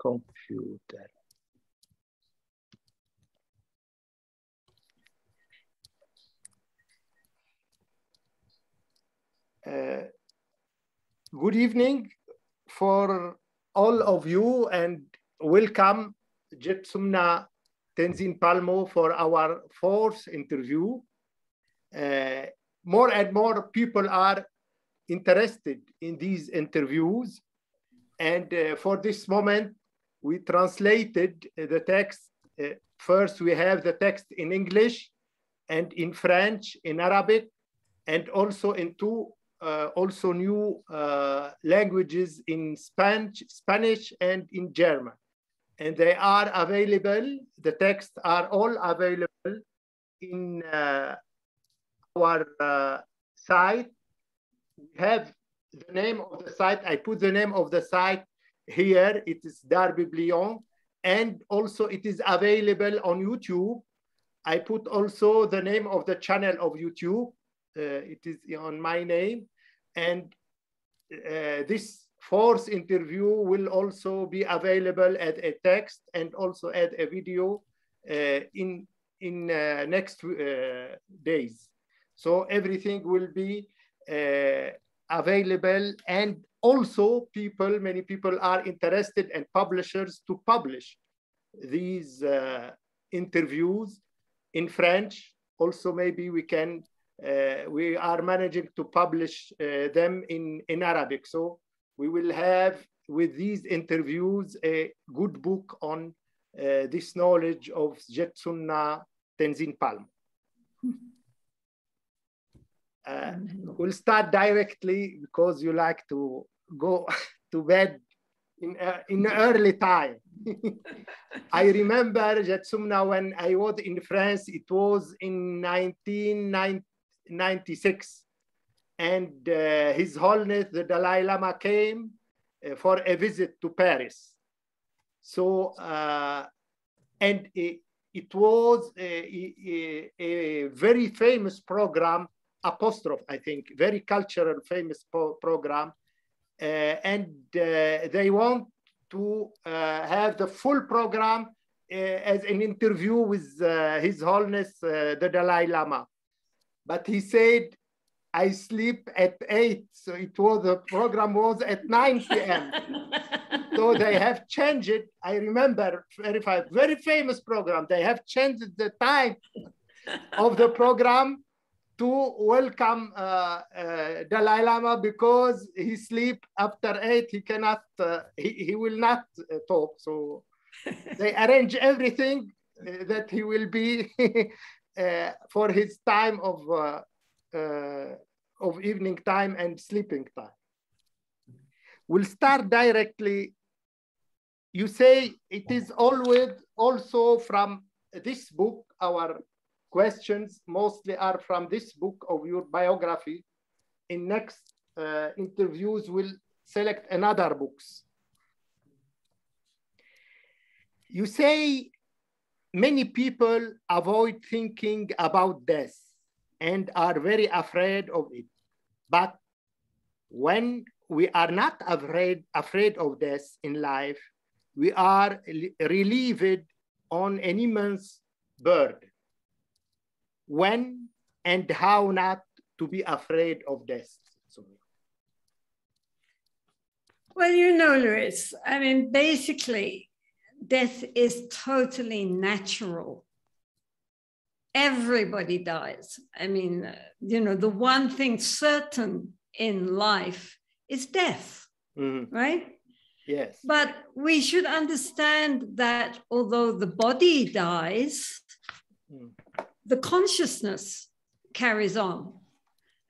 computer. Good evening for all of you, and welcome Jetsunma Tenzin Palmo for our fourth interview. More and more people are interested in these interviews, and for this moment we translated the text. First we have the text in English and in French, in Arabic, and also in two also new languages, in Spanish and in German. And they are available, the texts are all available in our site. We have the name of the site. I put the name of the site here. It is Darbiblion, and also it is available on YouTube. I put also the name of the channel of YouTube. It is on my name, and this fourth interview will also be available as a text and also as a video in next days. So everything will be available, and also many people are interested, and publishers, to publish these interviews in French. Also, maybe we can. We are managing to publish them in Arabic. So we will have with these interviews a good book on this knowledge of Jetsunma Tenzin Palmo. We'll start directly because you like to go to bed in early time. I remember Jetsunma when I was in France, it was in 1996, and His Holiness the Dalai Lama came for a visit to Paris. So and it was a very famous program, apostrophe, I think, very cultural, famous program, and they want to have the full program as an interview with His Holiness the Dalai Lama. But he said, I sleep at 8. So the program was at 9 p.m. So they have changed it. I remember, very famous program. They have changed the time of the program to welcome Dalai Lama, because he sleep after 8. He cannot, he will not talk. So they arrange everything that he will be for his time of evening time and sleeping time. We'll start directly. You say it is always also from this book. Our questions mostly are from this book of your biography. In next interviews, we'll select another books. You say many people avoid thinking about death and are very afraid of it. But when we are not afraid of death in life, we are relieved on an immense burden. When and how not to be afraid of death? Well, you know, Lwiis, I mean, basically, death is totally natural. Everybody dies. I mean, you know, the one thing certain in life is death, right? Yes. But we should understand that although the body dies, the consciousness carries on.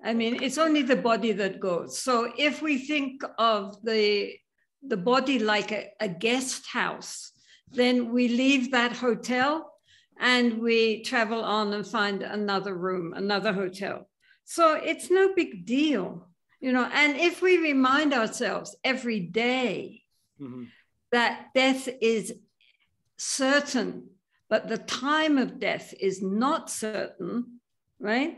I mean, it's only the body that goes. So if we think of the body like a guest house, then we leave that hotel and we travel on and find another room, another hotel. So it's no big deal, you know. And if we remind ourselves every day that death is certain, but the time of death is not certain, right?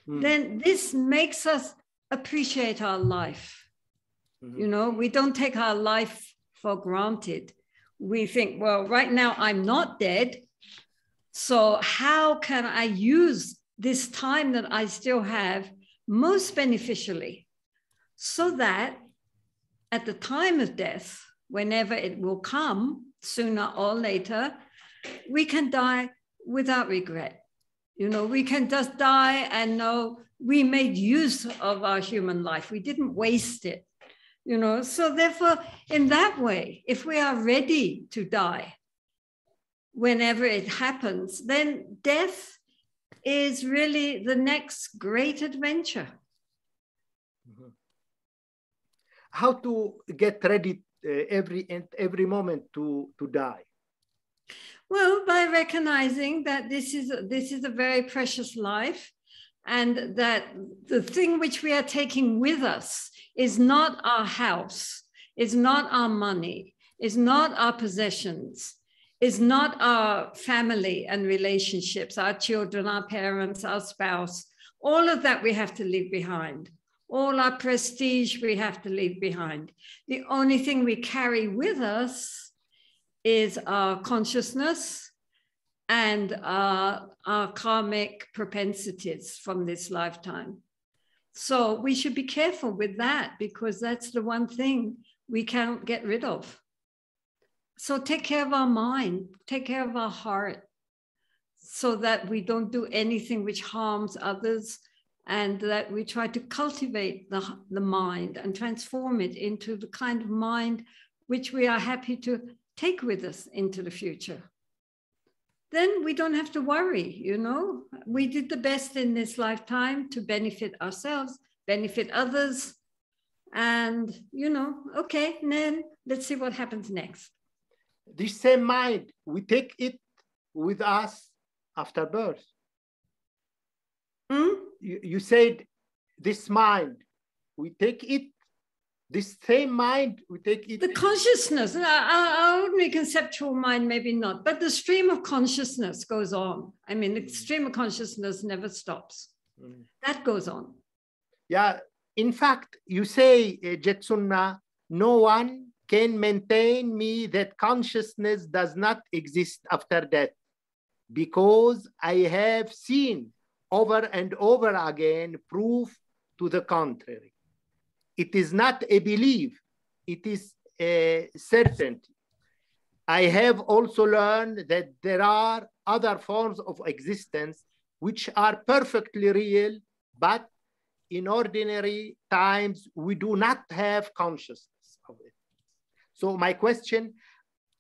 Then this makes us appreciate our life. You know, we don't take our life for granted. we think, well, right now I'm not dead. So how can I use this time that I still have most beneficially, so that at the time of death, whenever it will come, sooner or later, we can die without regret. You know, we can just die and know we made use of our human life. We didn't waste it, you know. So therefore, in that way, if we are ready to die, whenever it happens, then death is really the next great adventure. Mm-hmm. How to get ready every moment to die? Well, by recognizing that this is a very precious life, and that the thing which we are taking with us is not our house, is not our money, is not our possessions, is not our family and relationships, our children, our parents, our spouse. All of that we have to leave behind. All our prestige we have to leave behind. The only thing we carry with us is our consciousness and our karmic propensities from this lifetime. So we should be careful with that, because that's the one thing we can't get rid of. So take care of our mind, take care of our heart, so that we don't do anything which harms others, and that we try to cultivate the mind and transform it into the kind of mind which we are happy to take with us into the future. Then we don't have to worry, you know. We did the best in this lifetime to benefit ourselves, benefit others, and, you know, okay, then let's see what happens next. This same mind, we take it with us after birth. You said this mind, we take it, this same mind, we take it. The consciousness, our ordinary conceptual mind, maybe not, but the stream of consciousness goes on. I mean, the stream of consciousness never stops. That goes on. Yeah, in fact, you say, Jetsunma, no one can maintain me that consciousness does not exist after death, because I have seen over and over again proof to the contrary. It is not a belief, it is a certainty. I have also learned that there are other forms of existence which are perfectly real, but in ordinary times, we do not have consciousness of it. So my question,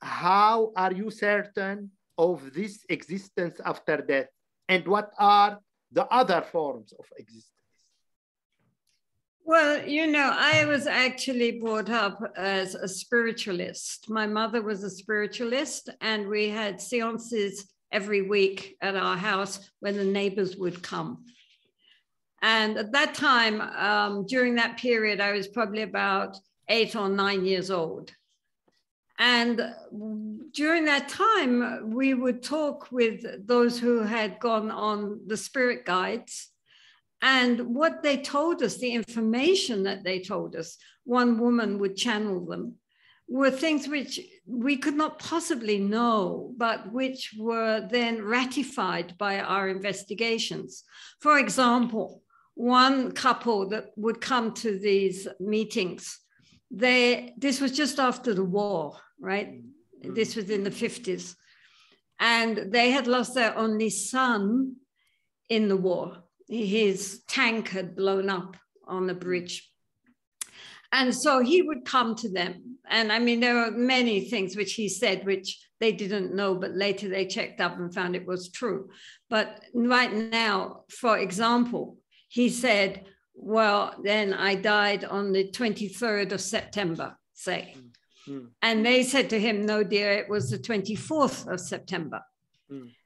how are you certain of this existence after death? And what are the other forms of existence? Well, you know, I was actually brought up as a spiritualist. My mother was a spiritualist, and we had seances every week at our house when the neighbors would come. And at that time, during that period, I was probably about 8 or 9 years old. And during that time, we would talk with those who had gone on the spirit guides. And what they told us, the information that they told us, one woman would channel them, were things which we could not possibly know, but which were then ratified by our investigations. For example, one couple that would come to these meetings, this was just after the war, right? This was in the 50s. And they had lost their only son in the war. His tank had blown up on the bridge. And so he would come to them. And I mean, there were many things which he said, which they didn't know, but later they checked up and found it was true. But right now, for example, he said, well, then I died on the 23rd of September, say. And they said to him, no, dear, it was the 24th of September.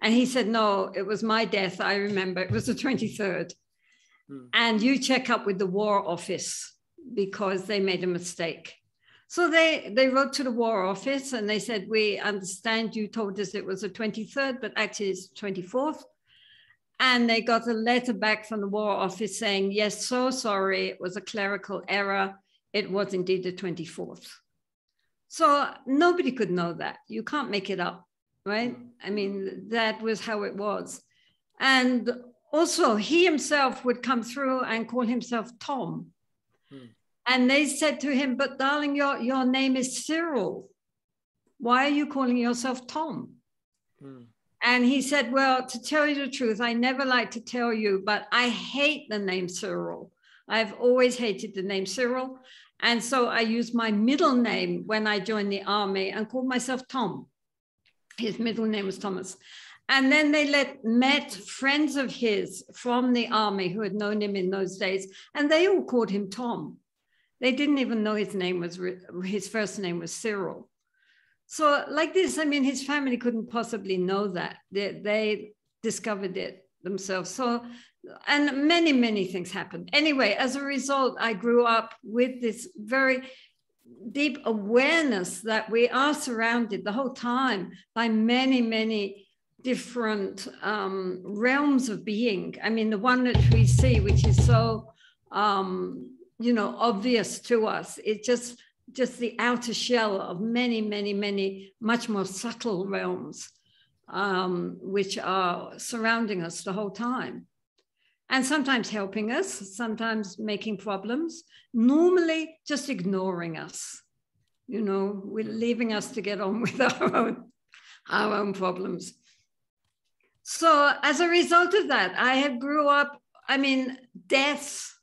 And he said, no, it was my death. I remember it was the 23rd. And you check up with the War Office because they made a mistake. So they wrote to the War Office and they said, we understand you told us it was the 23rd, but actually it's the 24th. And they got a letter back from the War Office saying, yes, so sorry, it was a clerical error. It was indeed the 24th. So nobody could know that. You can't make it up, right? I mean, that was how it was. And also he himself would come through and call himself Tom. And they said to him, but darling, your name is Cyril. Why are you calling yourself Tom? And he said, well, to tell you the truth, I never like to tell you, but I hate the name Cyril. I've always hated the name Cyril. And so I used my middle name when I joined the army and called myself Tom. His middle name was Thomas. And then they met friends of his from the army who had known him in those days, and they all called him Tom. They didn't even know his first name was Cyril. So like this, I mean, his family couldn't possibly know that. They discovered it themselves. So, and many, many things happened. Anyway, as a result, I grew up with this very deep awareness that we are surrounded the whole time by many, many different realms of being. I mean, the one that we see, which is so, you know, obvious to us, it's just the outer shell of many, many, many much more subtle realms, which are surrounding us the whole time. And sometimes helping us, sometimes making problems, normally just ignoring us. You know, we're leaving us to get on with our own problems. So as a result of that, I have grew up, I mean, death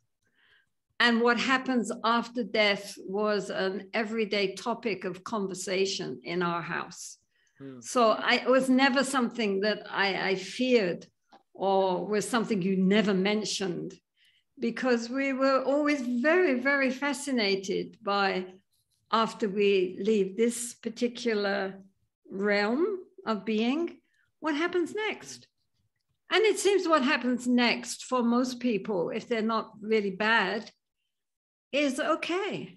and what happens after death was an everyday topic of conversation in our house. So it was never something that I feared or was something you never mentioned, because we were always very, very fascinated by, after we leave this particular realm of being, what happens next? And it seems what happens next for most people, if they're not really bad, is okay.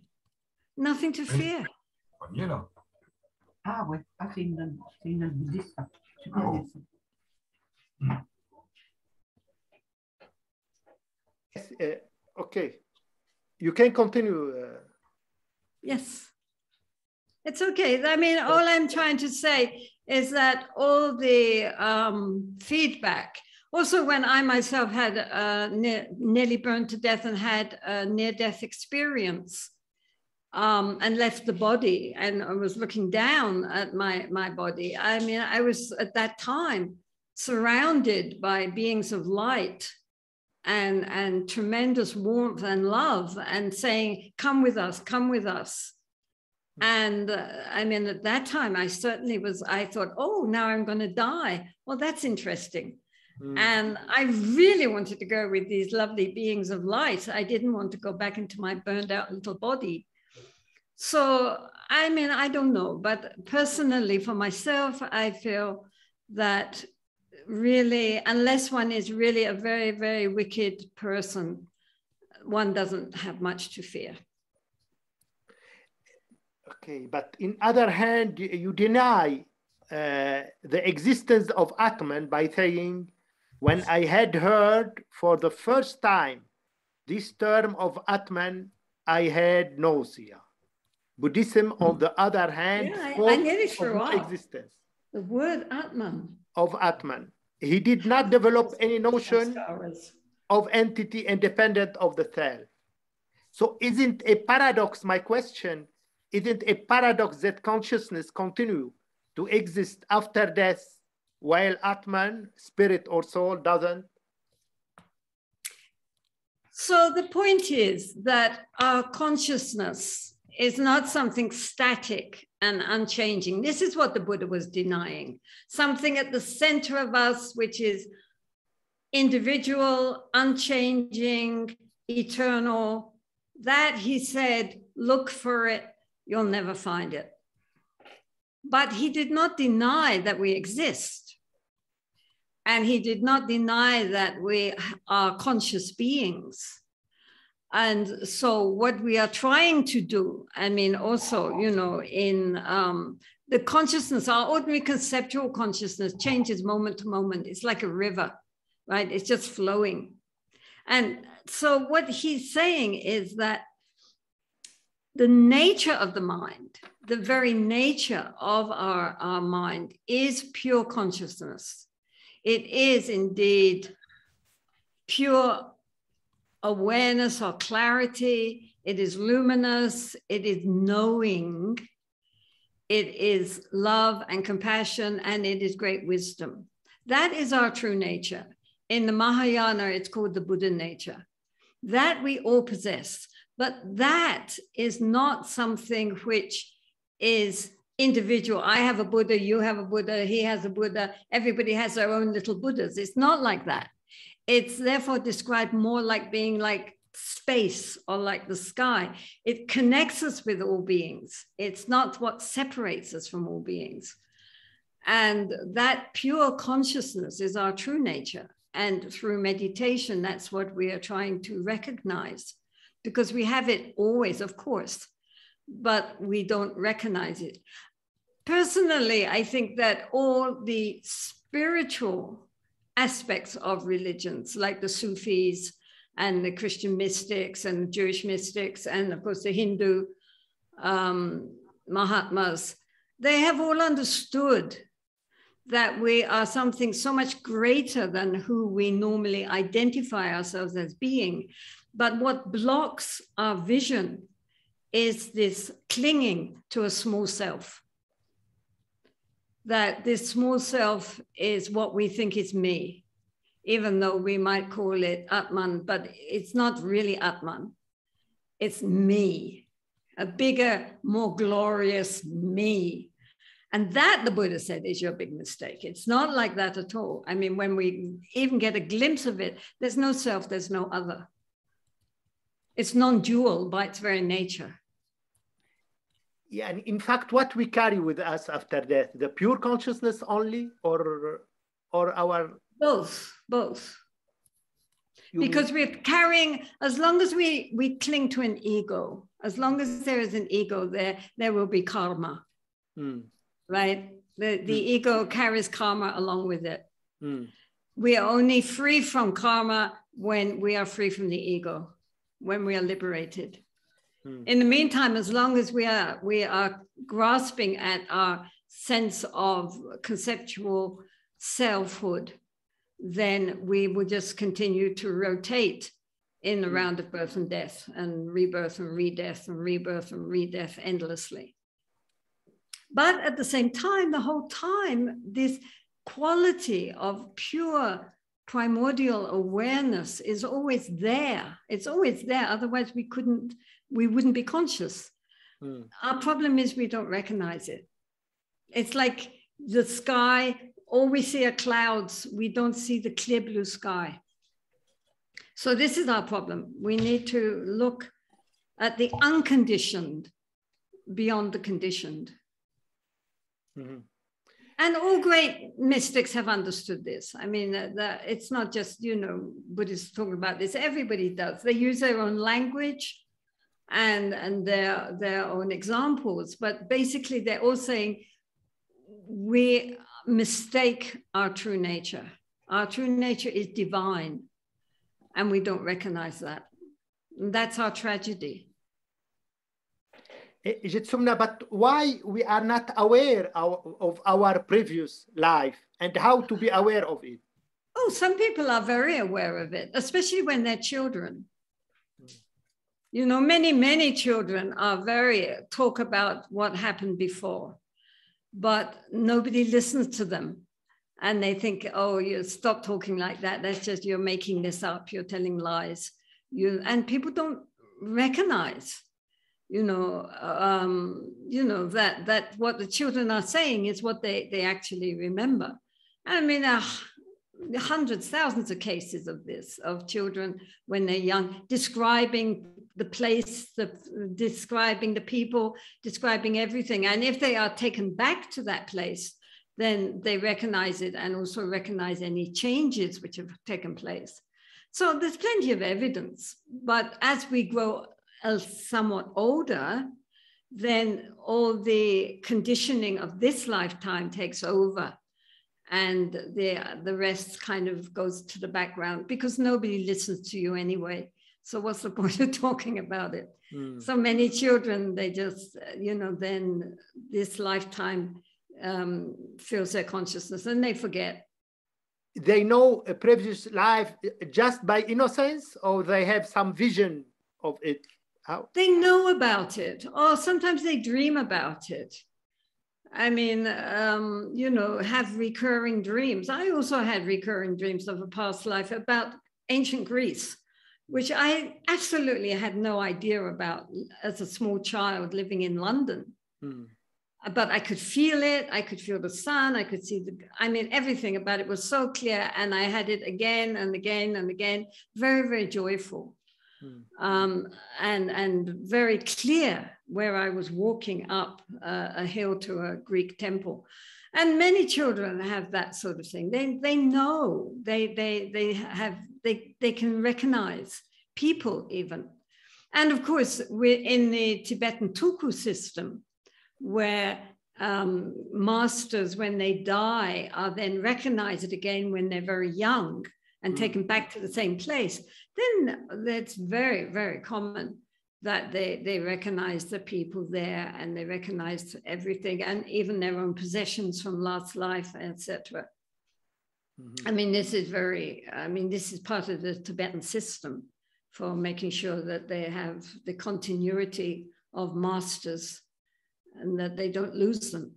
Nothing to fear. You know. Okay. You can continue. Yes. It's okay. I mean, all I'm trying to say is that all the feedback, also when I myself had nearly burned to death and had a near-death experience and left the body, and I was looking down at my body. I mean, I was at that time surrounded by beings of light and tremendous warmth and love, and saying, come with us, come with us. And I mean, at that time, I certainly was, I thought, oh, now I'm going to die. Well, that's interesting. And I really wanted to go with these lovely beings of light. I didn't want to go back into my burned out little body. So, I mean, I don't know. But personally, for myself, I feel that really, unless one is really a very, very wicked person, one doesn't have much to fear. Okay, but in other hand, you deny the existence of Atman by saying, when I had heard for the first time this term of Atman, I had nausea. Buddhism, on the other hand, I nearly threw of up. existence. The word Atman. Of Atman. He did not develop any notion of entity independent of the self. So isn't a paradox, my question, isn't a paradox that consciousness continue to exist after death while Atman, spirit or soul, doesn't? So the point is that our consciousness is not something static and unchanging. This is what the Buddha was denying. Something at the center of us, which is individual, unchanging, eternal. That, he said, look for it, you'll never find it. But he did not deny that we exist. And he did not deny that we are conscious beings. And so what we are trying to do, I mean, also, you know, in the consciousness, our ordinary conceptual consciousness changes moment to moment. It's like a river, right? It's just flowing. And so what he's saying is that the nature of the mind, the very nature of our mind is pure consciousness. It is indeed pure awareness or clarity. It is luminous. It is knowing. It is love and compassion, and it is great wisdom. That is our true nature. In the Mahayana, it's called the Buddha nature. That we all possess. But that is not something which is individual. I have a Buddha, you have a Buddha, he has a Buddha, everybody has their own little Buddhas. It's not like that. It's therefore described more like being like space or like the sky. It connects us with all beings. It's not what separates us from all beings. And that pure consciousness is our true nature. And through meditation, that's what we are trying to recognize, because we have it always, of course, but we don't recognize it. Personally, I think that all the spiritual aspects of religions, like the Sufis and the Christian mystics and the Jewish mystics, and of course the Hindu Mahatmas, they have all understood that we are something so much greater than who we normally identify ourselves as being. But what blocks our vision is this clinging to a small self. That this small self is what we think is me, even though we might call it Atman, but it's not really Atman. It's me, a bigger, more glorious me. And that, the Buddha said, is your big mistake. It's not like that at all. I mean, when we even get a glimpse of it, there's no self, there's no other. It's non-dual by its very nature. Yeah, and in fact, what we carry with us after death, the pure consciousness only, or our... Both. Because we're carrying, as long as we cling to an ego, as long as there is an ego there will be karma. Right? The ego carries karma along with it. We are only free from karma when we are free from the ego, when we are liberated. In the meantime, as long as we are grasping at our sense of conceptual selfhood, then we will just continue to rotate in the round of birth and death, and rebirth and re-death and rebirth and re-death endlessly. But at the same time, the whole time, this quality of pure primordial awareness is always there. It's always there. Otherwise, we wouldn't be conscious. Our problem is we don't recognize it. It's like the sky, all we see are clouds. We don't see the clear blue sky. So this is our problem. We need to look at the unconditioned beyond the conditioned. And all great mystics have understood this. I mean, it's not just, Buddhists talking about this. Everybody does. They use their own language and their own examples. But basically, they're all saying we mistake our true nature. Our true nature is divine, and we don't recognize that. And that's our tragedy. Jetsunma, but why we are not aware of our previous life and how to be aware of it? Oh, some people are very aware of it, especially when they're children. Many children are talk about what happened before, but nobody listens to them. And they think, oh, you stop talking like that. That's just, you're making this up. You're telling lies. And people don't recognize that what the children are saying is what they actually remember. I mean, hundreds, thousands of cases of this, of children when they're young, describing the place, describing the people, describing everything. And if they are taken back to that place, then they recognize it and also recognize any changes which have taken place. So there's plenty of evidence. But as we grow somewhat older, then all the conditioning of this lifetime takes over, and the rest kind of goes to the background because nobody listens to you anyway. So what's the point of talking about it? So many children, they just, then this lifetime fills their consciousness and they forget. They know a previous life just by innocence, or they have some vision of it? How? They know about it, or sometimes they dream about it. I mean, have recurring dreams. I also had recurring dreams of a past life about ancient Greece, which I absolutely had no idea about as a small child living in London. But I could feel it. I could feel the sun. I could see everything about it was so clear. And I had it again and again and again. Very, very joyful. And very clear where I was walking up a hill to a Greek temple. And many children have that sort of thing. They know, they can recognize people even. And of course, we're in the Tibetan Tulku system, where masters, when they die, are then recognized again when they're very young and taken back to the same place. Then that's very, very common that they recognize the people there, and they recognize everything, and even their own possessions from last life, etc. This is part of the Tibetan system for making sure that they have the continuity of masters and that they don't lose them.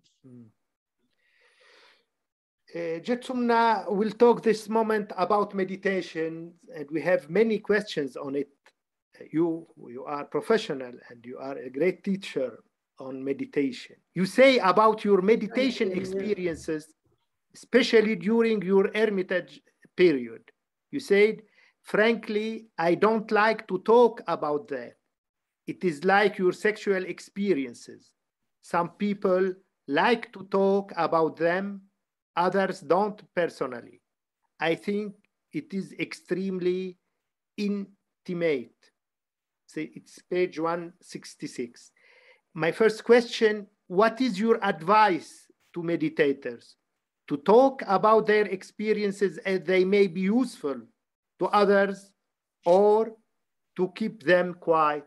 Jetsunma will talk this moment about meditation, and we have many questions on it. You are professional and you are a great teacher on meditation. You say about your meditation experiences, especially during your hermitage period. You said, frankly, I don't like to talk about that. It is like your sexual experiences. Some people like to talk about them, others don't personally. I think it is extremely intimate. It's page 166. My first question, what is your advice to meditators? To talk about their experiences as they may be useful to others, or to keep them quiet?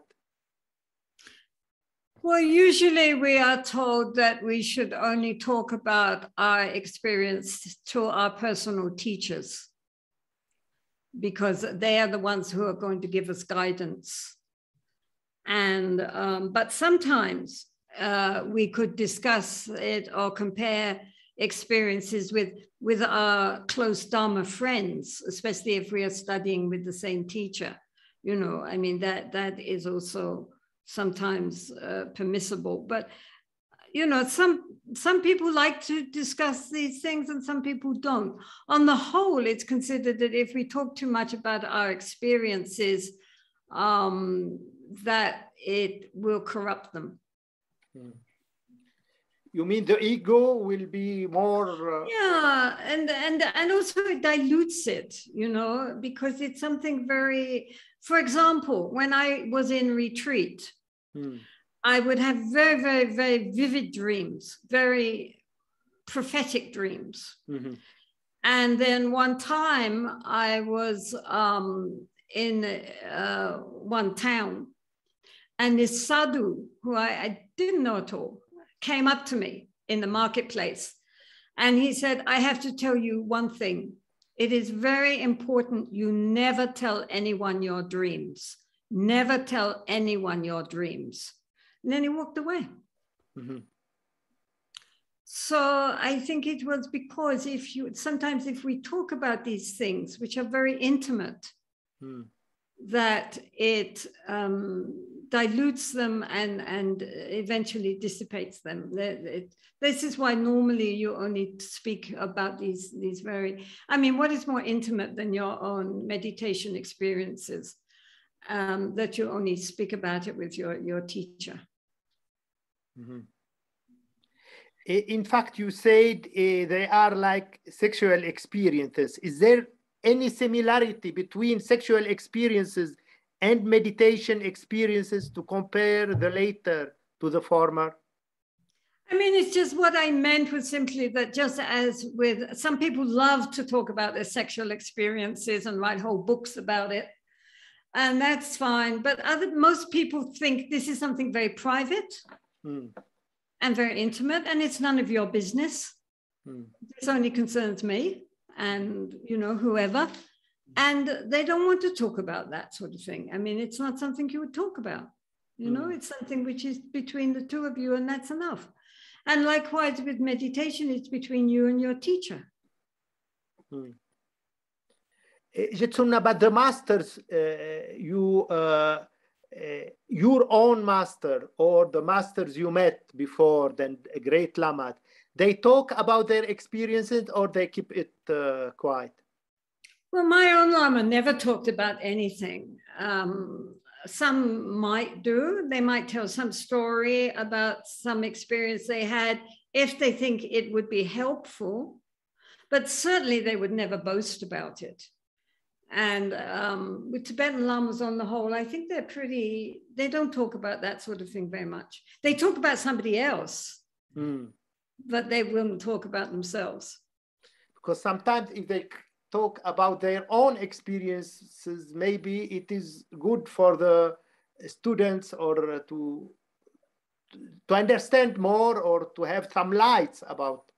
Well, usually we are told that we should only talk about our experience to our personal teachers, because they are the ones who are going to give us guidance. And but sometimes we could discuss it or compare experiences with our close Dharma friends, especially if we are studying with the same teacher. That is also sometimes permissible. But some people like to discuss these things and some people don't. On the whole, it's considered that if we talk too much about our experiences, that it will corrupt them. You mean the ego will be more... Yeah, and also it dilutes it, because it's something very... For example, when I was in retreat, I would have very, very, very vivid dreams, very prophetic dreams. And then one time I was in one town, and this sadhu, who I didn't know at all, came up to me in the marketplace. And he said, I have to tell you one thing. It is very important you never tell anyone your dreams. Never tell anyone your dreams. And then he walked away. So I think it was because sometimes if we talk about these things, which are very intimate, that it dilutes them and eventually dissipates them. This is why normally you only speak about these very, what is more intimate than your own meditation experiences, that you only speak about it with your teacher. In fact, you said they are like sexual experiences. Is there any similarity between sexual experiences and meditation experiences to compare the latter to the former? It's just what I meant was simply that just as with some people love to talk about their sexual experiences and write whole books about it, And that's fine. But most people think this is something very private and very intimate, and it's none of your business. This only concerns me and, you know, whoever. And they don't want to talk about that sort of thing. I mean, it's not something you would talk about. You know, it's something which is between the two of you, and that's enough. And likewise with meditation, it's between you and your teacher. Jetsunma, but the masters, your own master or the masters you met before, then a great Lama, they talk about their experiences or they keep it quiet? Well, my own Lama never talked about anything. Some might do. They might tell some story about some experience they had if they think it would be helpful, but certainly they would never boast about it. And with Tibetan Lamas on the whole, I think they don't talk about that sort of thing very much. They talk about somebody else, but they wouldn't talk about themselves. Because sometimes if they talk about their own experiences, maybe it is good for the students or to understand more or to have some lights about.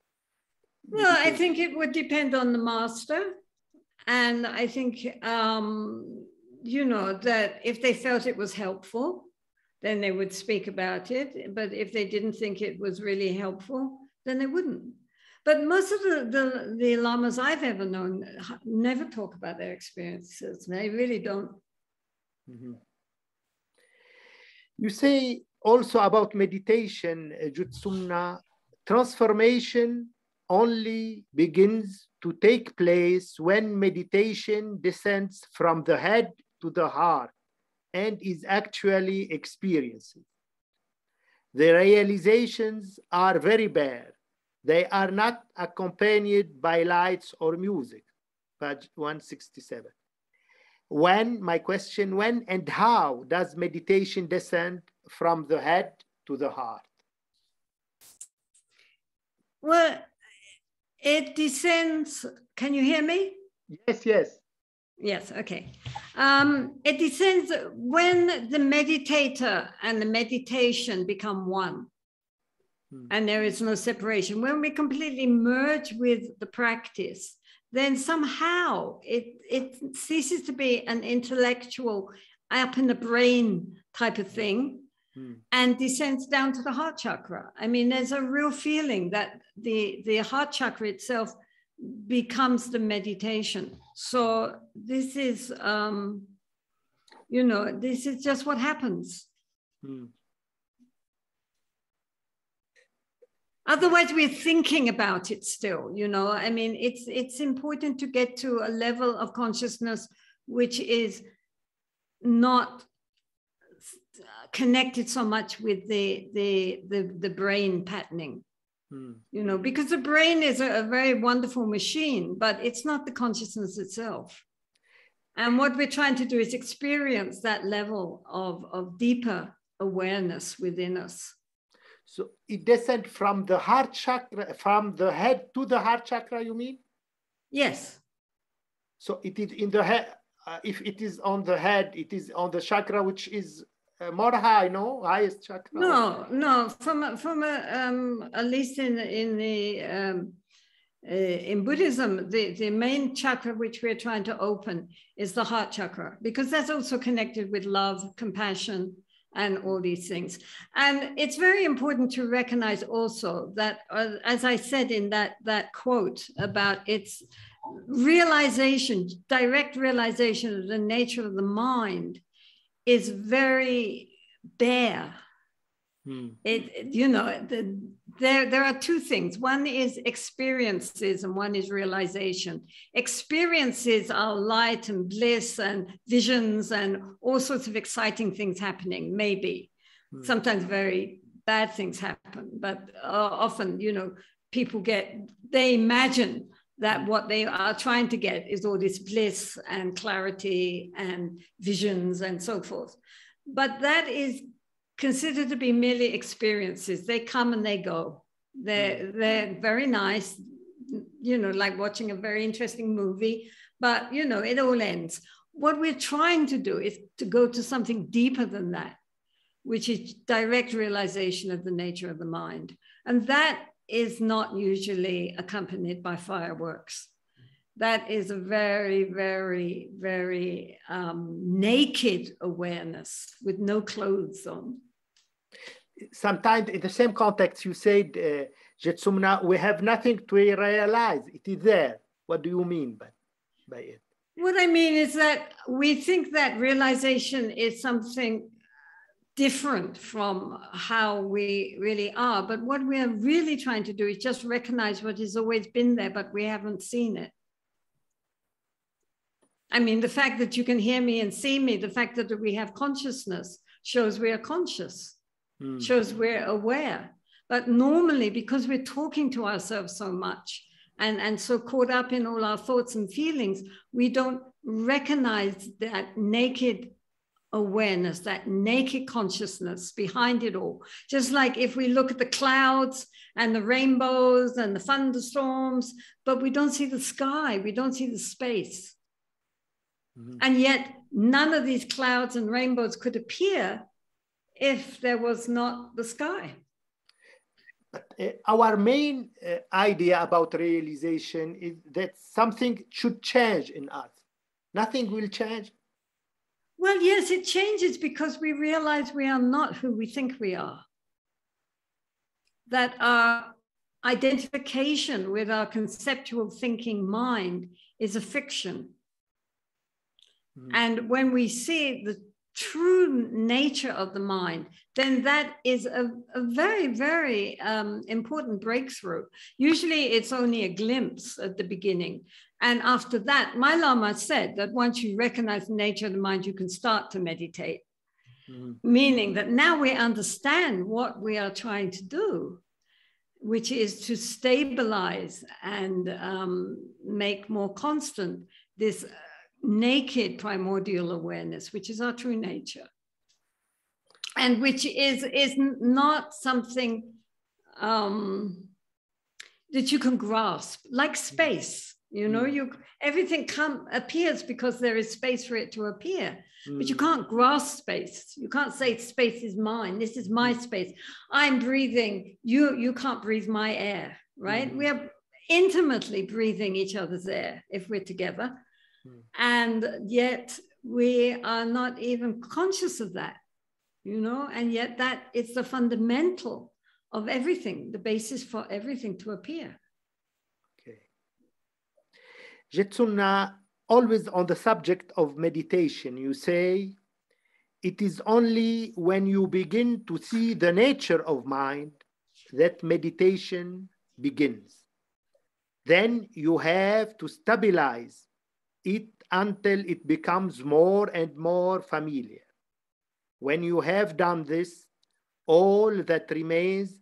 Well, I think it would depend on the master. And I think, you know, that if they felt it was helpful, then they would speak about it. But if they didn't think it was really helpful, then they wouldn't. But most of the lamas I've ever known never talk about their experiences. They really don't. You say also about meditation, Jetsunma, transformation only begins to take place when meditation descends from the head to the heart and is actually experienced. The realizations are very bare. They are not accompanied by lights or music. Page 167. My question, when and how does meditation descend from the head to the heart? Well, it descends. Can you hear me? Yes, yes. Yes, okay. It descends when the meditator and the meditation become one. And there is no separation. When we completely merge with the practice, then somehow it ceases to be an intellectual, up in the brain type of thing, and descends down to the heart chakra. I mean, there's a real feeling that the heart chakra itself becomes the meditation. So this is, you know, this is just what happens. Otherwise, we're thinking about it still, you know. I mean, it's important to get to a level of consciousness which is not connected so much with the brain patterning, you know, because the brain is a very wonderful machine, but it's not the consciousness itself. And what we're trying to do is experience that level of deeper awareness within us. So it descends from the heart chakra, from the head to the heart chakra, you mean? Yes. So it is in the head. If it is on the head, it is on the chakra which is more high, no? Highest chakra? No. From at least in Buddhism, the main chakra which we're trying to open is the heart chakra, because that's also connected with love, compassion, and all these things. And it's very important to recognize also that, as I said in that quote about its realization, direct realization of the nature of the mind is very bare. You know, there are two things. One is experiences and one is realization. Experiences are light and bliss and visions and all sorts of exciting things happening, maybe. Sometimes very bad things happen, but often, you know, people they imagine that what they are trying to get is all this bliss and clarity and visions and so forth. But that is considered to be merely experiences. They come and they go. They're very nice, you know, like watching a very interesting movie, but, you know, it all ends. what we're trying to do is to go to something deeper than that, which is direct realization of the nature of the mind. And that is not usually accompanied by fireworks. That is a very, very, very naked awareness with no clothes on. Sometimes in the same context, you said, Jetsunma, we have nothing to realize. It is there. What do you mean by it? What I mean is that we think that realization is something different from how we really are. But what we are really trying to do is just recognize what has always been there, but we haven't seen it. I mean, the fact that you can hear me and see me, the fact that we have consciousness shows we are conscious, shows we're aware. But normally, because we're talking to ourselves so much and so caught up in all our thoughts and feelings, we don't recognize that naked awareness, that naked consciousness behind it all. Just like if we look at the clouds and the rainbows and the thunderstorms, but we don't see the sky, we don't see the space. And yet none of these clouds and rainbows could appear if there was not the sky. But our main idea about realization is that something should change in us. Nothing will change. Well, yes, it changes because we realize we are not who we think we are. That our identification with our conceptual thinking mind is a fiction. And when we see the true nature of the mind, then that is a very, very important breakthrough. Usually it's only a glimpse at the beginning. And after that, my Lama said that once you recognize the nature of the mind, you can start to meditate. Meaning that now we understand what we are trying to do, which is to stabilize and make more constant this naked primordial awareness, which is our true nature, and which is not something that you can grasp, like space. You know, everything appears because there is space for it to appear, but you can't grasp space. You can't say space is mine. This is my space. I'm breathing. You can't breathe my air, right? We are intimately breathing each other's air if we're together. And yet we are not even conscious of that, you know, and yet that is the fundamental of everything, the basis for everything to appear. Okay. Jetsunma, always on the subject of meditation, you say, it is only when you begin to see the nature of mind that meditation begins. Then you have to stabilize it until it becomes more and more familiar. When you have done this, all that remains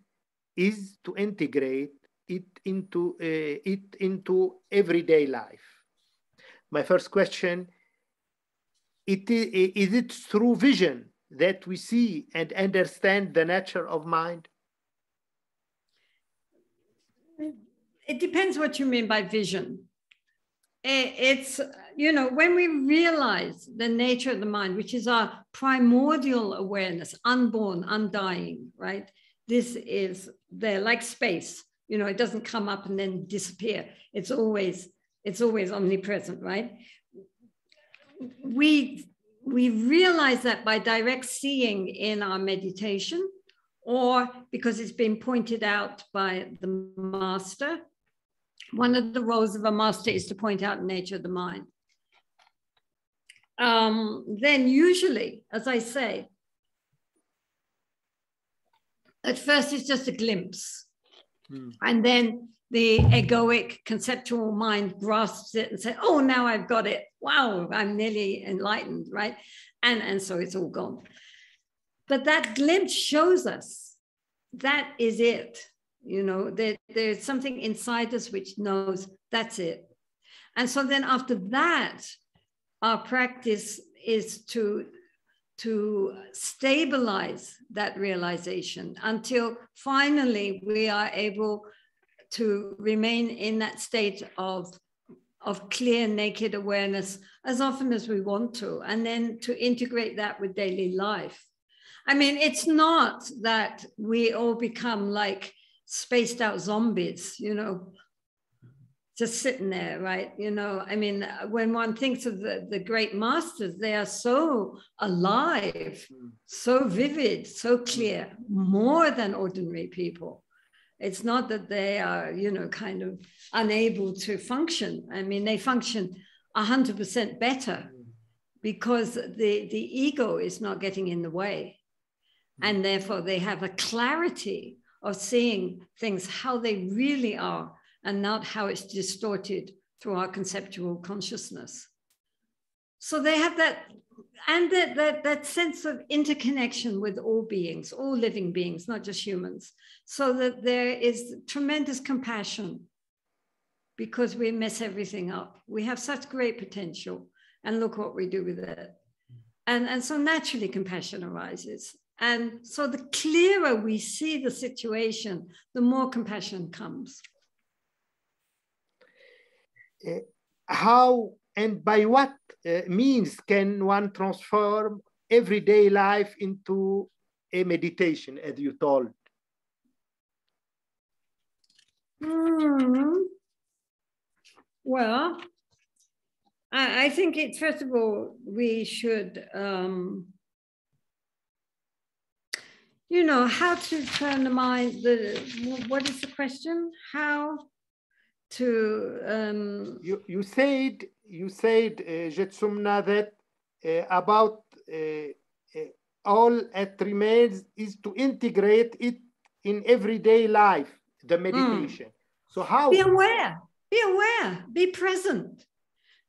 is to integrate it into everyday life. My first question, is it through vision that we see and understand the nature of mind? It depends what you mean by vision. It's, you know, when we realize the nature of the mind, which is our primordial awareness, unborn, undying, right? This is there like space, you know, it doesn't come up and then disappear. It's always omnipresent, right? We realize that by direct seeing in our meditation, or because it's been pointed out by the master. One of the roles of a master is to point out the nature of the mind. Then usually, as I say, at first it's just a glimpse. And then the egoic conceptual mind grasps it and says, oh, now I've got it. Wow, I'm nearly enlightened, right? And so it's all gone. But that glimpse shows us that is it. You know, there's something inside us which knows that's it. And so then after that, our practice is to stabilize that realization until finally we are able to remain in that state of of clear, naked awareness as often as we want to, and then to integrate that with daily life. I mean, it's not that we all become like spaced out zombies, you know, just sitting there, right? You know, I mean, when one thinks of the great masters, they are so alive, so vivid, so clear, more than ordinary people. It's not that they are, you know, kind of unable to function. I mean, they function 100% better because the ego is not getting in the way. And therefore they have a clarity of seeing things how they really are, and not how it's distorted through our conceptual consciousness. So they have that, and that sense of interconnection with all beings, all living beings, not just humans, so that there is tremendous compassion because we mess everything up. We have such great potential, and look what we do with it. And so naturally compassion arises. And so the clearer we see the situation, the more compassion comes. How and by what means can one transform everyday life into a meditation, as you told? Well, I think it, first of all, we should, you know, how to turn the mind, what is the question? How to... You said, Jetsunma, that about all it remains is to integrate it in everyday life, the meditation. So how? Be aware, be present.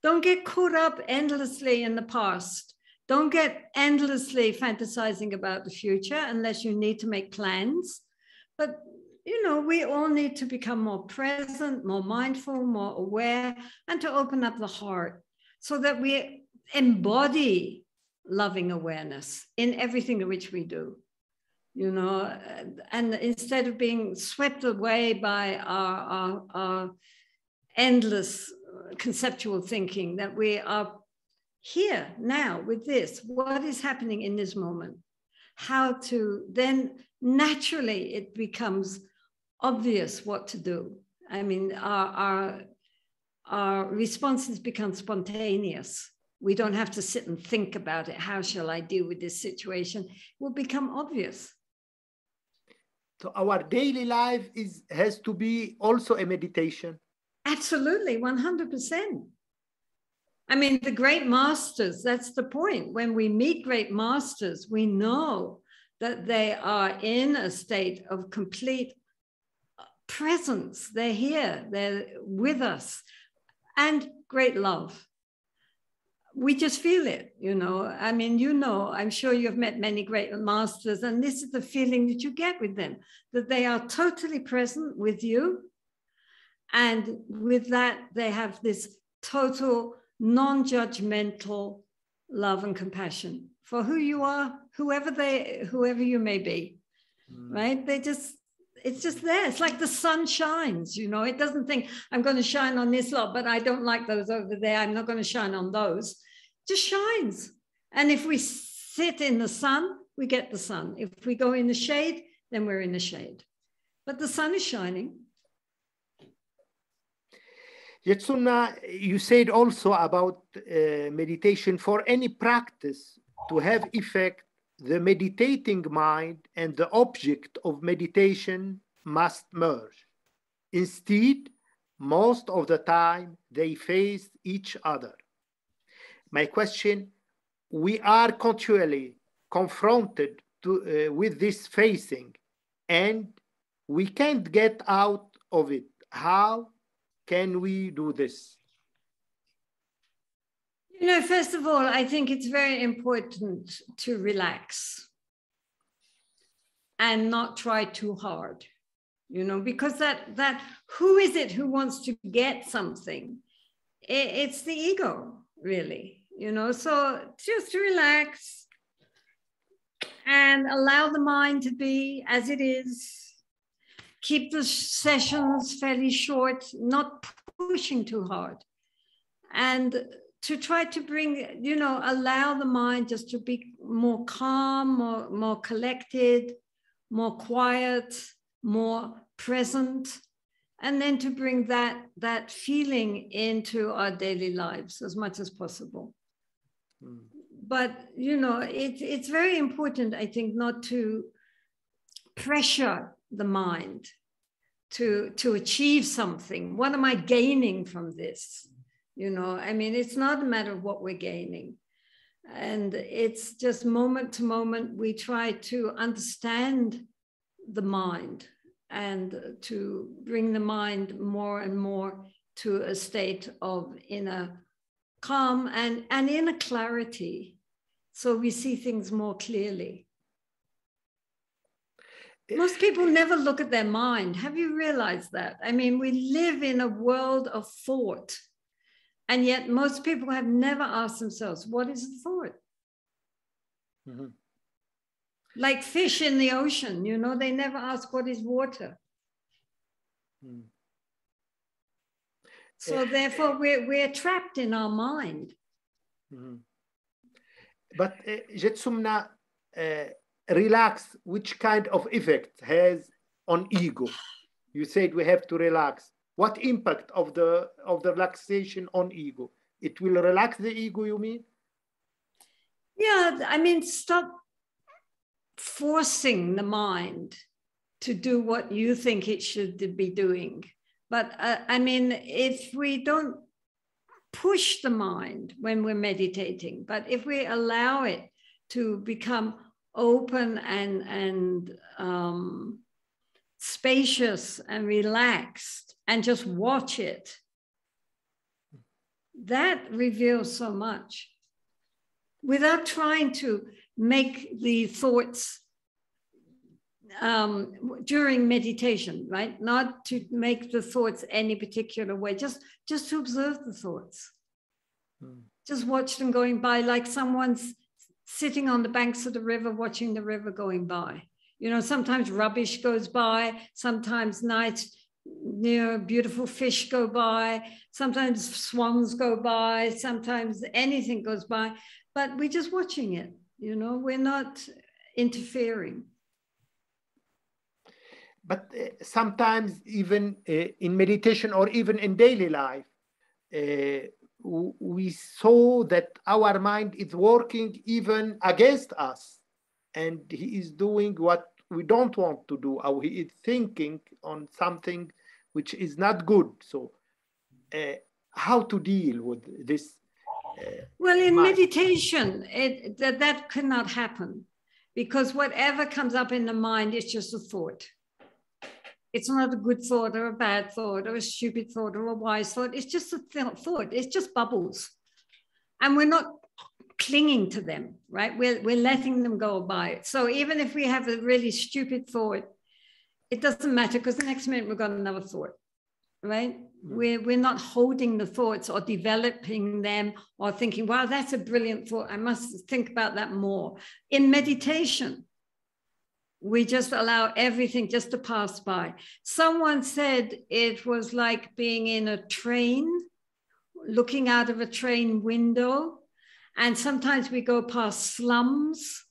Don't get caught up endlessly in the past. Don't get endlessly fantasizing about the future unless you need to make plans. But, you know, we all need to become more present, more mindful, more aware, and to open up the heart so that we embody loving awareness in everything which we do, you know, and instead of being swept away by our endless conceptual thinking, that we are here now with this, what is happening in this moment, how to then naturally it becomes obvious what to do. I mean, our responses become spontaneous. We don't have to sit and think about it. How shall I deal with this situation? It will become obvious. So our daily life has to be also a meditation. Absolutely, 100%. I mean, the great masters, that's the point. When we meet great masters, we know that they are in a state of complete presence. They're here, they're with us, and great love. We just feel it, you know. I mean, you know, I'm sure you've met many great masters, and this is the feeling that you get with them, that they are totally present with you. And with that, they have this total non-judgmental love and compassion for who you are, whoever you may be, right? It's just there. It's like the sun shines, you know. It doesn't think, I'm going to shine on this lot, but I don't like those over there. I'm not going to shine on those. It just shines. And if we sit in the sun, we get the sun. If we go in the shade, then we're in the shade. But the sun is shining. Jetsunma, you said also about meditation. For any practice to have effect, the meditating mind and the object of meditation must merge. Instead, most of the time, they face each other. My question, we are continually confronted with this facing, and we can't get out of it. How can we do this? You know, first of all, I think it's very important to relax and not try too hard, you know, because that who is it who wants to get something? It's the ego, really, you know. So just relax and allow the mind to be as it is. Keep the sessions fairly short, not pushing too hard. and to try to bring, you know, allow the mind just to be more calm, more collected, more quiet, more present, and then to bring that feeling into our daily lives as much as possible. But, you know, it's very important, I think, not to pressure the mind to achieve something. What am I gaining from this? You know, I mean, it's not a matter of what we're gaining. And it's just moment to moment, we try to understand the mind and to bring the mind more and more to a state of inner calm and inner clarity. So we see things more clearly. Most people never look at their mind. Have you realized that? I mean, we live in a world of thought. And yet most people have never asked themselves, what is a thought? Mm-hmm. Like fish in the ocean, you know, they never ask what is water. Mm. So therefore we're trapped in our mind. Mm-hmm. But Jetsunma, relax, which kind of effect has on ego? You said we have to relax. What impact of the relaxation on ego? It will relax the ego, you mean? Yeah, I mean, stop forcing the mind to do what you think it should be doing. But I mean, if we don't push the mind when we're meditating, but if we allow it to become open and spacious and relaxed, and just watch it, that reveals so much. Without trying to make the thoughts during meditation, right? Not to make the thoughts any particular way, just to observe the thoughts. Just watch them going by, like someone's sitting on the banks of the river, watching the river going by. You know, sometimes rubbish goes by, sometimes nice, you know, beautiful fish go by, sometimes swans go by, sometimes anything goes by, but we're just watching it, you know, we're not interfering. But sometimes even in meditation or even in daily life, we saw that our mind is working even against us, and he is doing what we don't want to do, or he is thinking on something which is not good. So how to deal with this? Well, in meditation, that cannot happen, because whatever comes up in the mind is just a thought. It's not a good thought or a bad thought or a stupid thought or a wise thought. It's just a thought. It's just bubbles. And we're not clinging to them, right? We're letting them go by. So even if we have a really stupid thought, it doesn't matter, because the next minute we've got another thought, right? We're not holding the thoughts or developing them or thinking, wow, that's a brilliant thought, I must think about that more. In meditation, we just allow everything just to pass by. Someone said it was like being in a train, looking out of a train window, and sometimes we go past slums,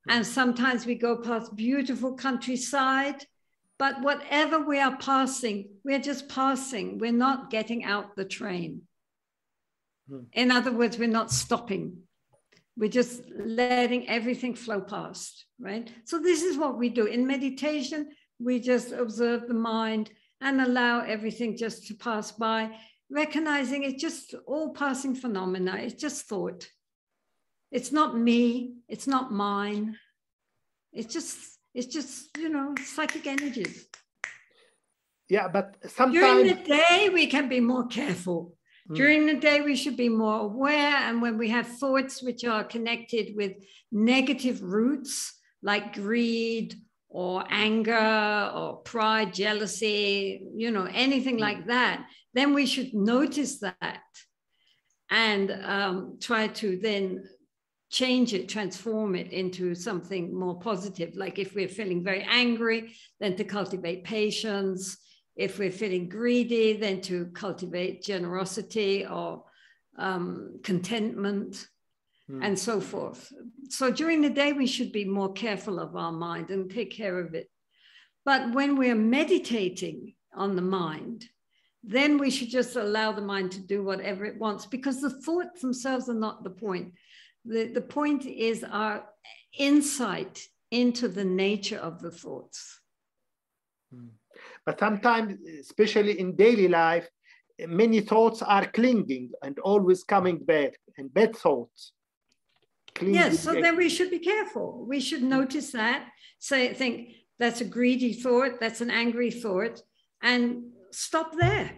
and sometimes we go past beautiful countryside. But whatever we are passing, we're just passing. We're not getting out the train. In other words, we're not stopping. We're just letting everything flow past, right? So this is what we do. In meditation, we just observe the mind and allow everything just to pass by, recognizing it's just all passing phenomena. It's just thought. It's not me. It's not mine. It's just, you know, psychic energies. Yeah, but sometimes during the day we can be more careful. During the day we should be more aware, and when we have thoughts which are connected with negative roots like greed or anger or pride, jealousy, you know, anything like that, then we should notice that and try to then change it, transform it into something more positive. Like if we're feeling very angry, then to cultivate patience. If we're feeling greedy, then to cultivate generosity or contentment and so forth. So during the day, we should be more careful of our mind and take care of it. But when we're meditating on the mind, then we should just allow the mind to do whatever it wants, because the thoughts themselves are not the point. The point is our insight into the nature of the thoughts. But sometimes, especially in daily life, many thoughts are clinging and always coming back, and bad thoughts. Yes, so then we should be careful. We should notice that, think that's a greedy thought, that's an angry thought, and stop there.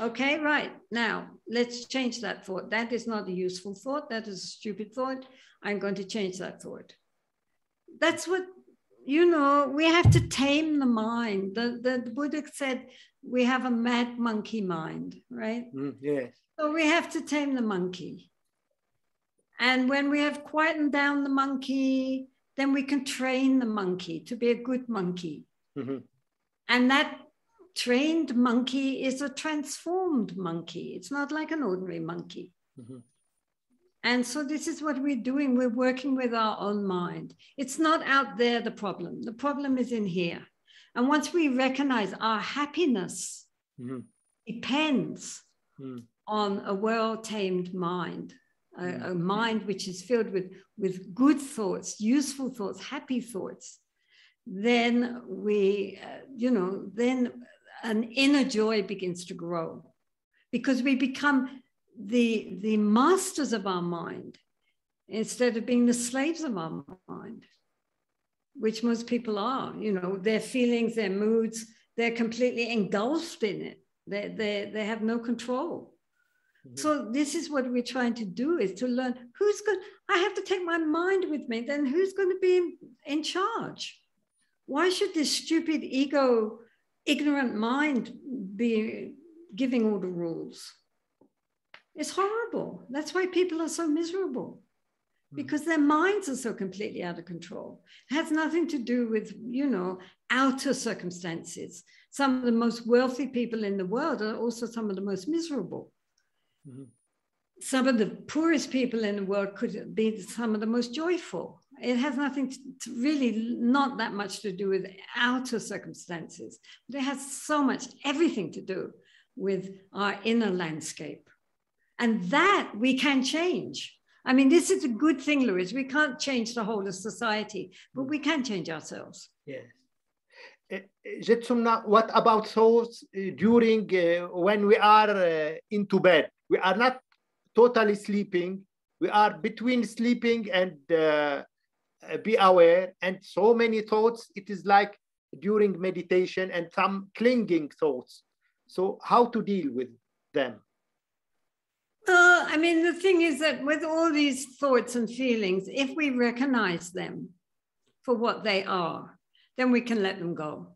Okay, right. Now, let's change that thought. That is not a useful thought. That is a stupid thought. I'm going to change that thought. That's what, you know, we have to tame the mind. The Buddha said we have a mad monkey mind, right? Yes. So we have to tame the monkey. And when we have quietened down the monkey, then we can train the monkey to be a good monkey. And that trained monkey is a transformed monkey. It's not like an ordinary monkey. And so this is what we're doing. We're working with our own mind. It's not out there, the problem. The problem is in here. And once we recognize our happiness depends on a well-tamed mind, a mind which is filled with good thoughts, useful thoughts, happy thoughts, then we, then an inner joy begins to grow, because we become the masters of our mind instead of being the slaves of our mind, which most people are. You know, their feelings, their moods, they're completely engulfed in it. They have no control. So this is what we're trying to do, is to learn I have to take my mind with me, then who's going to be in charge? Why should this stupid ego, ignorant mind be giving all the rules? It's horrible. That's why people are so miserable, because their minds are so completely out of control. It has nothing to do with, outer circumstances. Some of the most wealthy people in the world are also some of the most miserable. Some of the poorest people in the world could be some of the most joyful. It has nothing to really, not that much to do with outer circumstances. But it has everything to do with our inner landscape. And that we can change. I mean, this is a good thing, Lwiis. We can't change the whole of society, but we can change ourselves. Yes. Jetsunma, what about thoughts during when we are into bed? We are not totally sleeping. We are between sleeping and be aware. And so many thoughts, it is like during meditation, and some clinging thoughts. So how to deal with them? I mean, the thing is that with all these thoughts and feelings, if we recognize them for what they are, then we can let them go.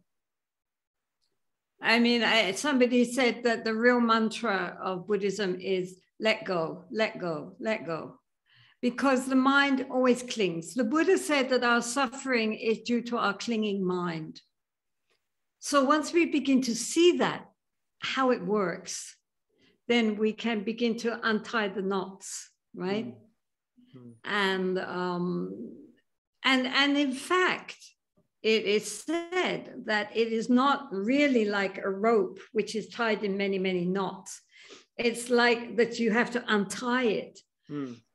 I mean, somebody said that the real mantra of Buddhism is let go, let go, let go, because the mind always clings. The Buddha said that our suffering is due to our clinging mind. So once we begin to see that, how it works, then we can begin to untie the knots, right? And in fact, it is said that it is not really like a rope which is tied in many, many knots. It's like that you have to untie it.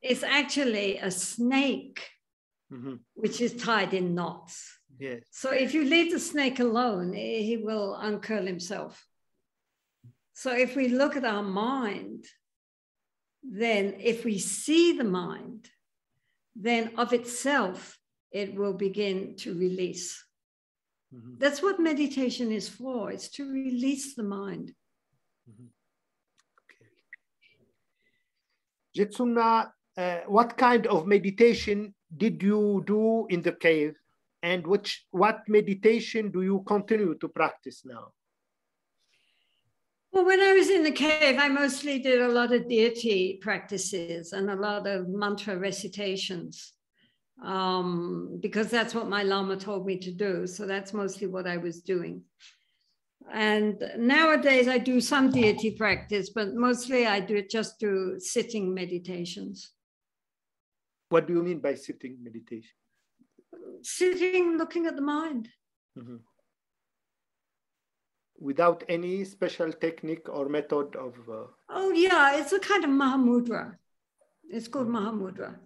It's actually a snake which is tied in knots. Yes. So if you leave the snake alone, he will uncurl himself. So if we look at our mind, then if we see the mind, then of itself, it will begin to release. That's what meditation is for. It's to release the mind. Okay. Jetsunma, what kind of meditation did you do in the cave? And what meditation do you continue to practice now? Well, when I was in the cave, I mostly did a lot of deity practices and a lot of mantra recitations, because that's what my Lama told me to do. So that's mostly what I was doing. And nowadays I do some deity practice, but mostly I just do sitting meditations. What do you mean by sitting meditation? Sitting, looking at the mind. Mm-hmm. Without any special technique or method of... Oh yeah, it's a kind of Mahamudra. It's called Mahamudra.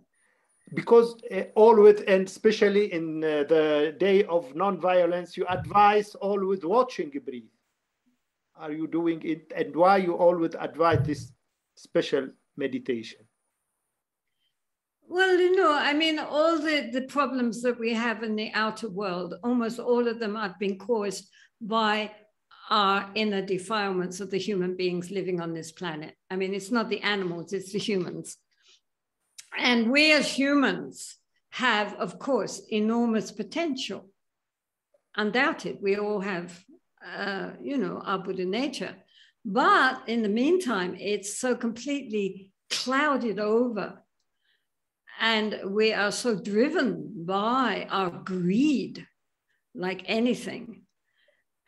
Because always, and especially in the day of non-violence, you advise always watching breathe. Are you doing it? And why you always advise this special meditation? Well, you know, I mean, all the problems that we have in the outer world, almost all of them have been caused by our inner defilements of the human beings living on this planet. I mean, it's not the animals, it's the humans. And we as humans have, of course, enormous potential. Undoubted, we all have, you know, our Buddha nature. But in the meantime, it's so completely clouded over. And we are so driven by our greed, like anything,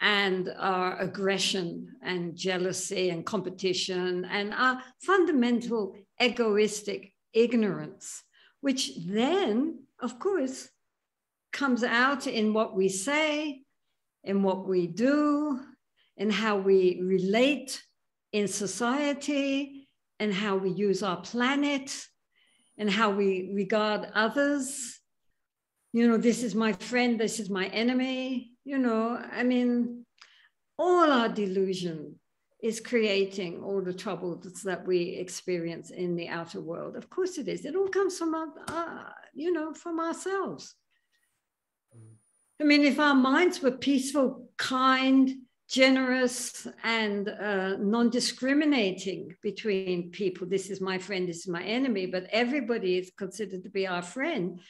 and our aggression and jealousy and competition and our fundamental egoistic ignorance, which then, of course, comes out in what we say, in what we do, in how we relate in society, and how we use our planet, and how we regard others. You know, this is my friend, this is my enemy. You know, I mean, all our delusion is creating all the troubles that we experience in the outer world. Of course it is. It all comes from, you know, from ourselves. I mean, if our minds were peaceful, kind, generous, and non-discriminating between people, this is my friend, this is my enemy, but everybody is considered to be our friend,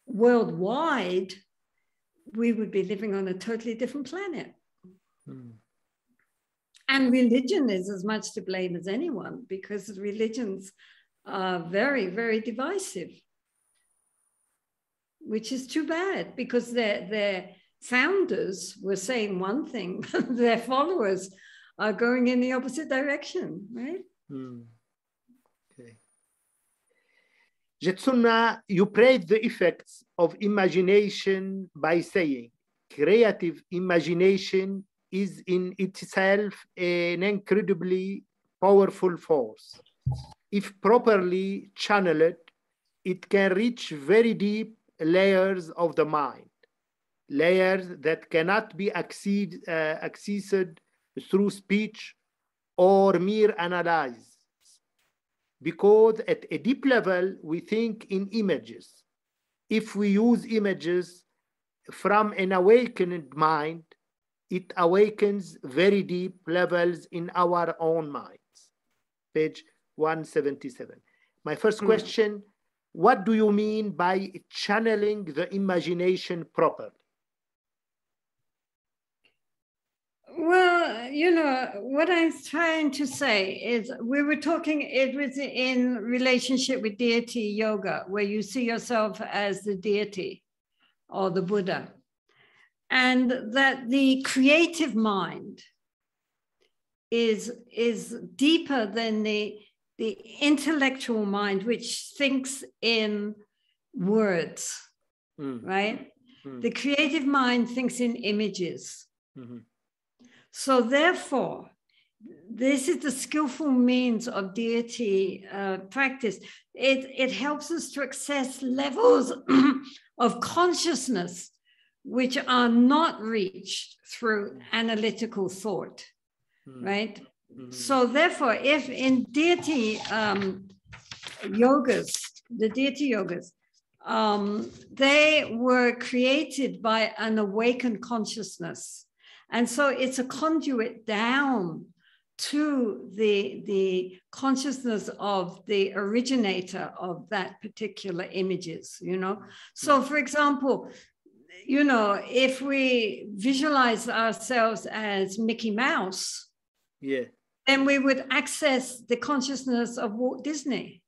worldwide, we would be living on a totally different planet. Mm. And religion is as much to blame as anyone, because religions are very, very divisive, which is too bad, because their founders were saying one thing, but their followers are going in the opposite direction, right? Mm. Okay. Jetsunma, you praise the effects of imagination by saying, creative imagination is in itself an incredibly powerful force. If properly channeled, it can reach very deep layers of the mind, layers that cannot be accessed through speech or mere analysis. Because at a deep level, we think in images. If we use images from an awakened mind, it awakens very deep levels in our own minds. Page 177. My first question, what do you mean by channeling the imagination properly? Well, you know, what I'm trying to say is we were talking, it was in relationship with deity yoga, where you see yourself as the deity or the Buddha. And that the creative mind is deeper than the intellectual mind, which thinks in words, right? The creative mind thinks in images. So therefore, this is the skillful means of deity practice. It helps us to access levels of consciousness which are not reached through analytical thought, right? So therefore, if in deity yogas, the deity yogas, they were created by an awakened consciousness. And so it's a conduit down to the consciousness of the originator of that particular images, you know? So for example, you know, if we visualize ourselves as Mickey Mouse, then we would access the consciousness of Walt Disney.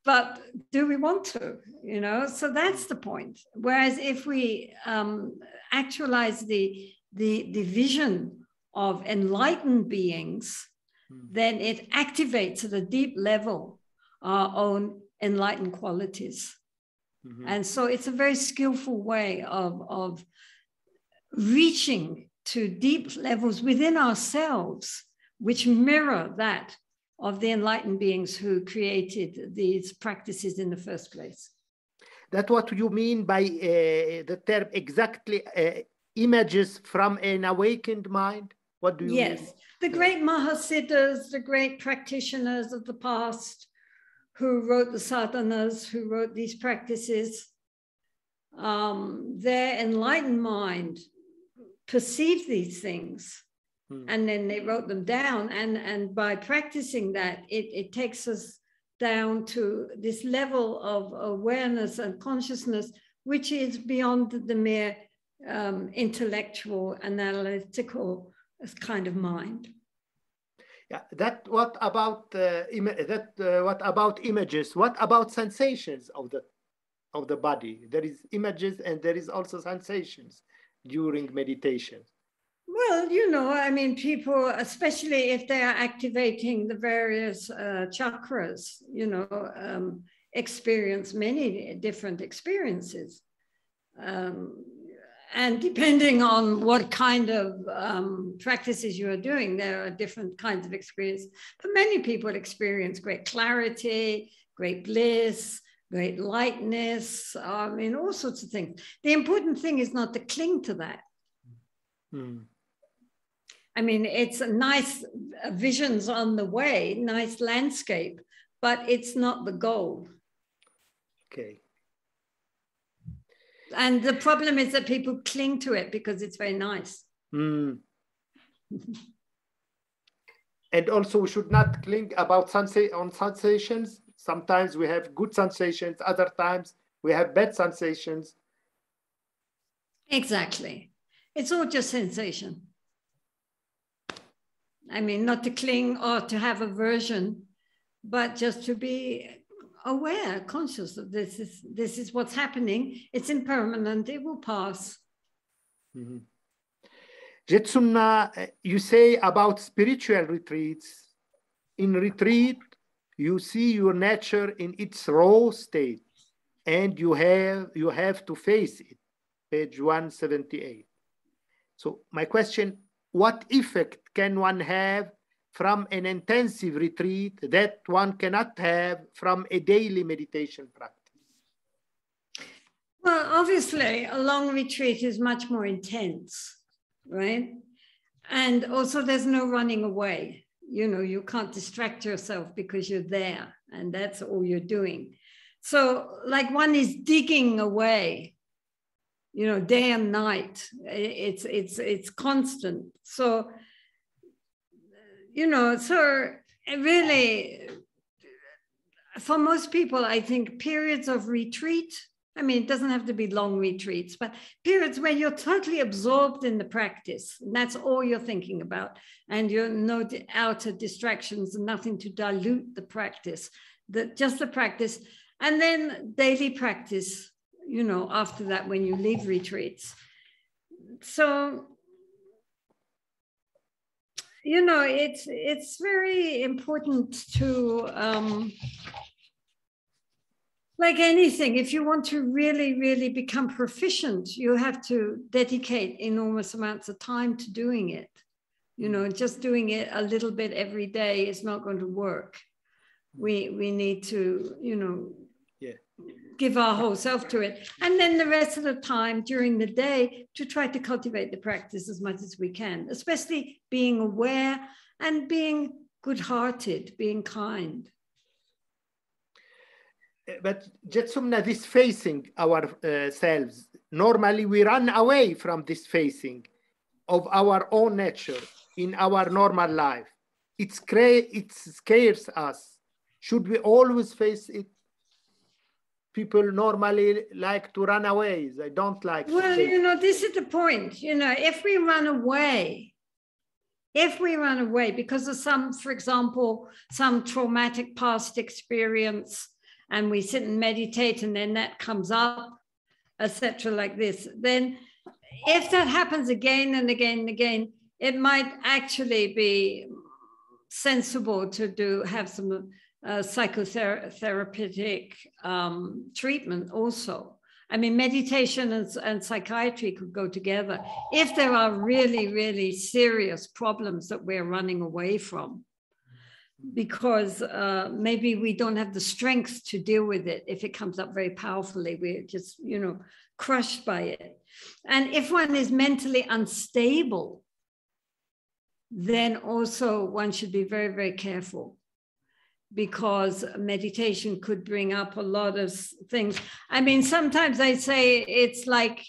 But do we want to, you know? So that's the point. Whereas if we actualize the the vision of enlightened beings, then it activates at a deep level our own enlightened qualities. And so it's a very skillful way of reaching to deep levels within ourselves, which mirror that of the enlightened beings who created these practices in the first place. That's what you mean by the term exactly, images from an awakened mind? What do you mean? Yes, the great Mahasiddhas, the great practitioners of the past who wrote the sadhanas, who wrote these practices, their enlightened mind perceived these things. And then they wrote them down. And by practicing that, it takes us down to this level of awareness and consciousness, which is beyond the mere intellectual, analytical kind of mind. Yeah, what about what about images? What about sensations of the body? There is images and there is also sensations during meditation. Well, you know, I mean, people, especially if they are activating the various chakras, you know, experience many different experiences. And depending on what kind of practices you are doing, there are different kinds of experience. But many people experience great clarity, great bliss, great lightness, I mean, all sorts of things. The important thing is not to cling to that. I mean, it's a nice visions on the way, nice landscape, but it's not the goal. Okay. And the problem is that people cling to it because it's very nice. And also we should not cling about sensations. Sometimes we have good sensations, other times we have bad sensations. Exactly. It's all just sensation. I mean, not to cling or to have aversion, but just to be aware, conscious of this is what's happening. It's impermanent, it will pass. Jetsunma, you say about spiritual retreats. In retreat, you see your nature in its raw state, and you have to face it. Page 178. So my question, what effect can one have from an intensive retreat that one cannot have from a daily meditation practice? Well, obviously, a long retreat is much more intense, right? And also there's no running away. You know, you can't distract yourself because you're there and that's all you're doing. So like one is digging away, you know, day and night. It's constant. So, you know, so really, for most people, I think periods of retreat, I mean, it doesn't have to be long retreats, but periods where you're totally absorbed in the practice, and that's all you're thinking about, and you're no outer distractions, nothing to dilute the practice, just the practice, and then daily practice, you know, after that when you leave retreats. So, you know, it's very important to, like anything, if you want to really, really become proficient, you have to dedicate enormous amounts of time to doing it. You know, just doing it a little bit every day is not going to work. We need to, you know, give our whole self to it. And then the rest of the time during the day to try to cultivate the practice as much as we can, especially being aware and being good-hearted, being kind. But Jetsunma, this facing ourselves, normally we run away from this facing of our own nature in our normal life. It scares us. Should we always face it? People normally like to run away. They don't like. Well, you know, this is the point. You know, if we run away because of some, for example, some traumatic past experience, and we sit and meditate and then that comes up, etc., like this, then if that happens again and again and again, it might actually be sensible to have some psychotherapeutic treatment also. I mean, meditation and psychiatry could go together if there are really, really serious problems that we're running away from, because maybe we don't have the strength to deal with it. If it comes up very powerfully, we're just, you know, crushed by it. And if one is mentally unstable, then also one should be very, very careful, because meditation could bring up a lot of things. I mean, sometimes I say it's like,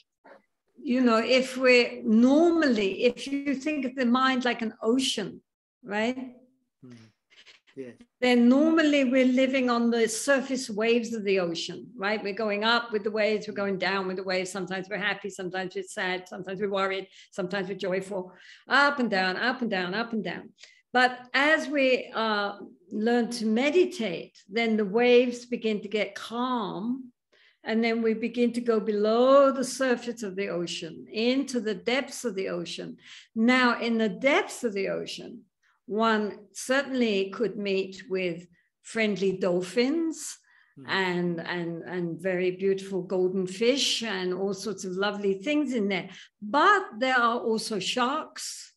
you know, if you think of the mind like an ocean, right? Yeah. Then normally we're living on the surface waves of the ocean, right? We're going up with the waves, we're going down with the waves. Sometimes we're happy, sometimes we're sad, sometimes we're worried, sometimes we're joyful, up and down, up and down, up and down. But as we learn to meditate, then the waves begin to get calm, and then we begin to go below the surface of the ocean, into the depths of the ocean. Now, in the depths of the ocean, one certainly could meet with friendly dolphins and very beautiful golden fish and all sorts of lovely things in there. But there are also sharks.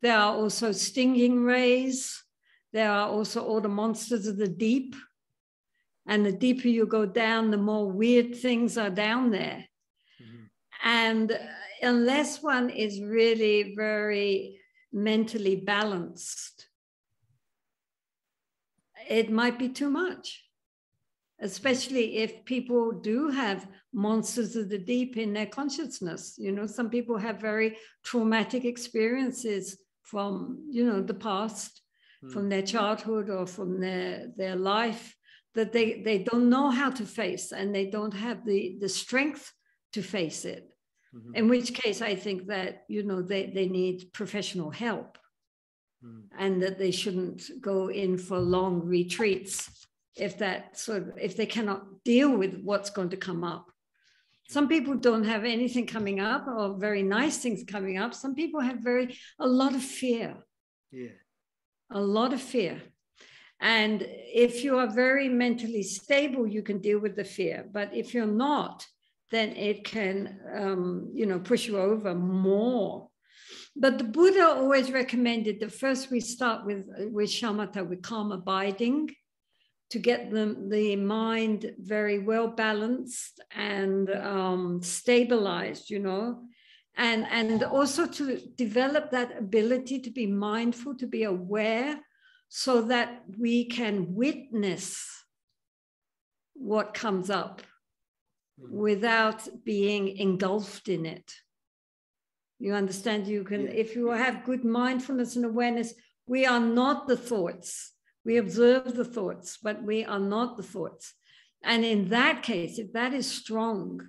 There are also stinging rays. There are also all the monsters of the deep. And the deeper you go down, the more weird things are down there. And unless one is really very mentally balanced, it might be too much, especially if people do have monsters of the deep in their consciousness. You know, some people have very traumatic experiences from, you know, the past, from their childhood or from their life, that they don't know how to face, and they don't have the strength to face it. In which case, I think that, you know, they need professional help, and that they shouldn't go in for long retreats if they cannot deal with what's going to come up. Some people don't have anything coming up or very nice things coming up. Some people have a lot of fear. Yeah. A lot of fear. And if you are very mentally stable, you can deal with the fear. But if you're not, then it can, you know, push you over more. But the Buddha always recommended that first we start with shamatha, with calm abiding, to get the mind very well balanced and stabilized, you know, and also to develop that ability to be mindful, to be aware, so that we can witness what comes up without being engulfed in it. You understand? You can, if you have good mindfulness and awareness, we are not the thoughts. We observe the thoughts, but we are not the thoughts. And in that case, if that is strong,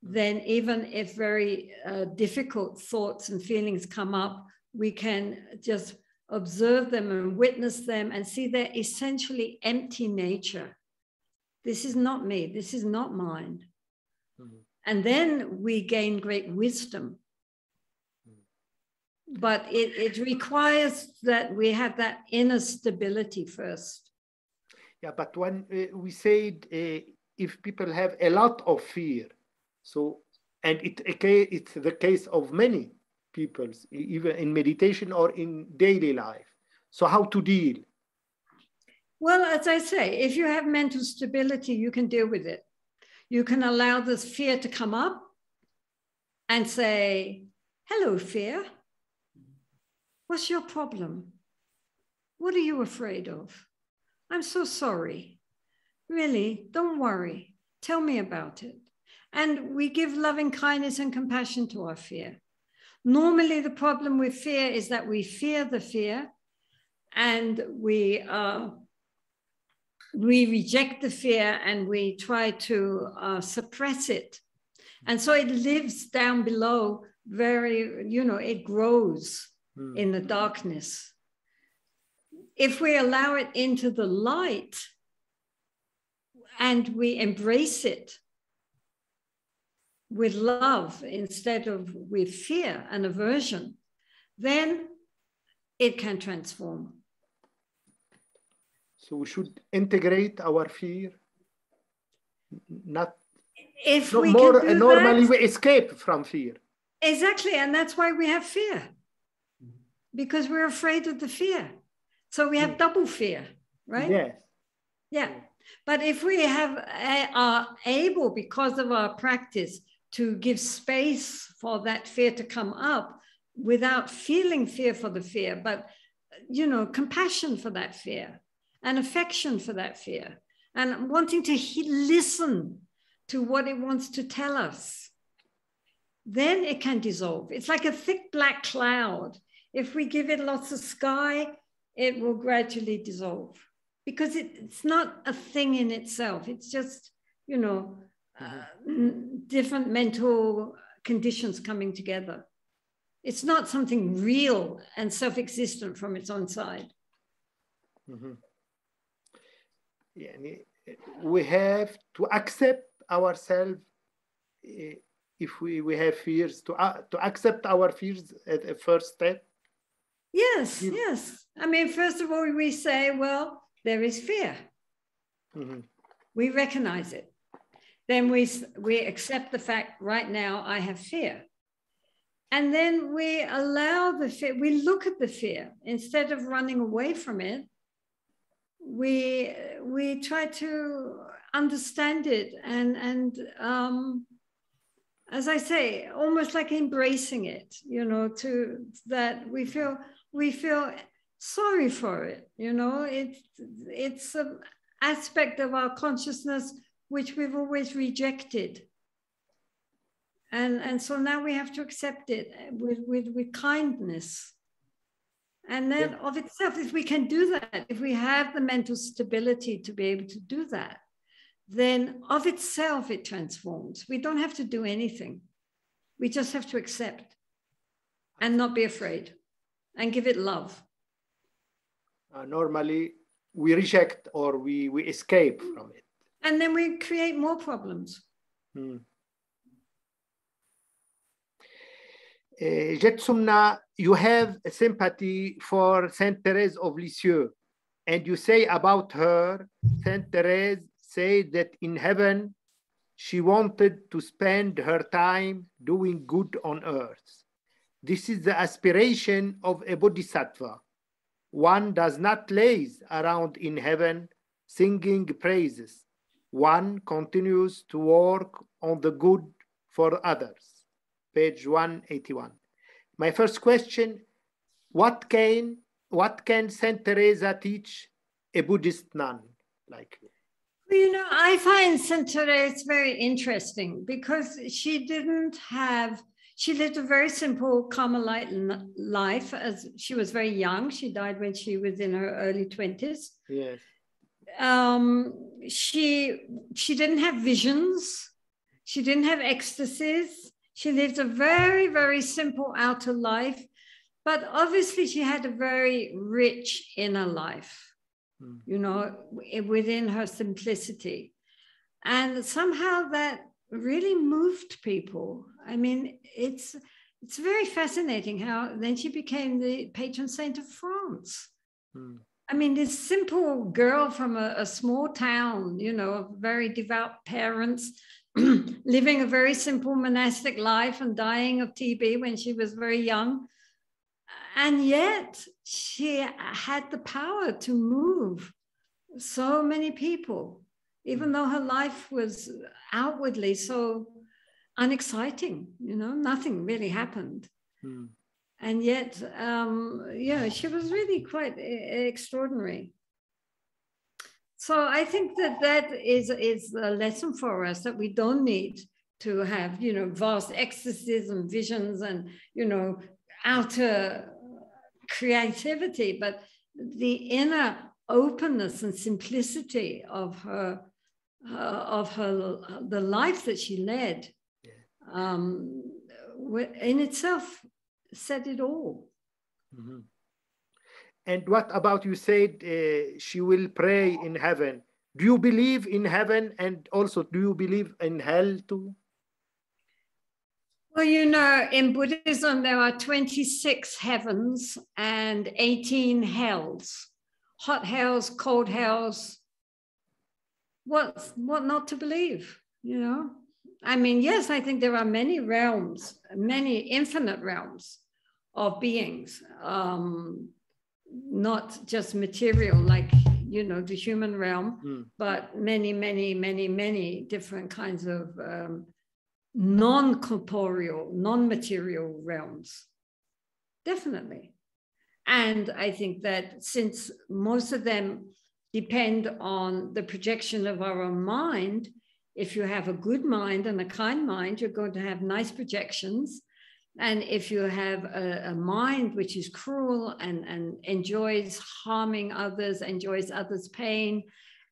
then even if very difficult thoughts and feelings come up, we can just observe them and witness them and see their essentially empty nature. This is not me. This is not mine. And then we gain great wisdom. But it requires that we have that inner stability first. Yeah, but when we said if people have a lot of fear, so, and it's the case of many people, even in meditation or in daily life. So how to deal? Well, as I say, if you have mental stability, you can deal with it. You can allow this fear to come up and say, hello, fear. What's your problem? What are you afraid of? I'm so sorry. Really, don't worry. Tell me about it. And we give loving kindness and compassion to our fear. Normally, the problem with fear is that we fear the fear, and we reject the fear, and we try to suppress it. And so it lives down below, it grows in the darkness. If we allow it into the light and we embrace it, with love instead of with fear and aversion, then it can transform. So we should integrate our fear, not if no, we more can do normally that, we escape from fear. Exactly, and that's why we have fear, because we're afraid of the fear. So we have double fear, right? Yes. Yeah. But if we are able, because of our practice, to give space for that fear to come up without feeling fear for the fear, but, you know, compassion for that fear and affection for that fear and wanting to listen to what it wants to tell us, then it can dissolve. It's like a thick black cloud. If we give it lots of sky, it will gradually dissolve, because it's not a thing in itself. It's just, you know, different mental conditions coming together. It's not something real and self-existent from its own side. Yeah, we have to accept ourselves. If we have fears, to accept our fears at a first step. Yes, yes. I mean, first of all, we say, well, there is fear. We recognize it. Then we accept the fact, right now I have fear. And then we allow the fear, we look at the fear. Instead of running away from it, we try to understand it and as I say, almost like embracing it, you know, to that we feel sorry for it, you know. It's an aspect of our consciousness which we've always rejected. And so now we have to accept it with kindness. And then of itself, if we can do that, if we have the mental stability to be able to do that, then of itself it transforms. We don't have to do anything. We just have to accept and not be afraid and give it love. Normally we reject or we escape from it. And then we create more problems. Jetsunma, you have a sympathy for Saint Therese of Lisieux, and you say about her, Saint Therese said that in heaven she wanted to spend her time doing good on earth. This is the aspiration of a bodhisattva. One does not laze around in heaven singing praises. One continues to work on the good for others. Page 181. My first question, what can Saint Teresa teach a Buddhist nun like you? Well, you know, I find Saint Teresa very interesting because she lived a very simple Carmelite life as she was very young. She died when she was in her early 20s. Yes. She didn't have visions. She didn't have ecstasies. She lived a very, very simple outer life, but obviously she had a very rich inner life, you know, within her simplicity. And somehow that really moved people. I mean, it's very fascinating how then she became the patron saint of France. I mean, this simple girl from a small town, you know, of very devout parents, living a very simple monastic life and dying of TB when she was very young. And yet she had the power to move so many people, even though her life was outwardly so unexciting, you know, nothing really happened. And yet, yeah, she was really quite extraordinary. So I think that is a lesson for us, that we don't need to have, you know, vast ecstasies and visions and, you know, outer creativity, but the inner openness and simplicity of the life that she led in itself said it all. And what about, you said she will pray in heaven. Do you believe in heaven, and also do you believe in hell too? Well, you know, in Buddhism, there are 26 heavens and 18 hells. Hot hells, cold hells. What not to believe, you know? I mean, yes, I think there are many realms, many infinite realms of beings, not just material, like, you know, the human realm, but many, many, many, many different kinds of non-corporeal, non-material realms. Definitely. And I think that since most of them depend on the projection of our own mind, if you have a good mind and a kind mind, you're going to have nice projections. And if you have a mind which is cruel and enjoys harming others, enjoys others' pain,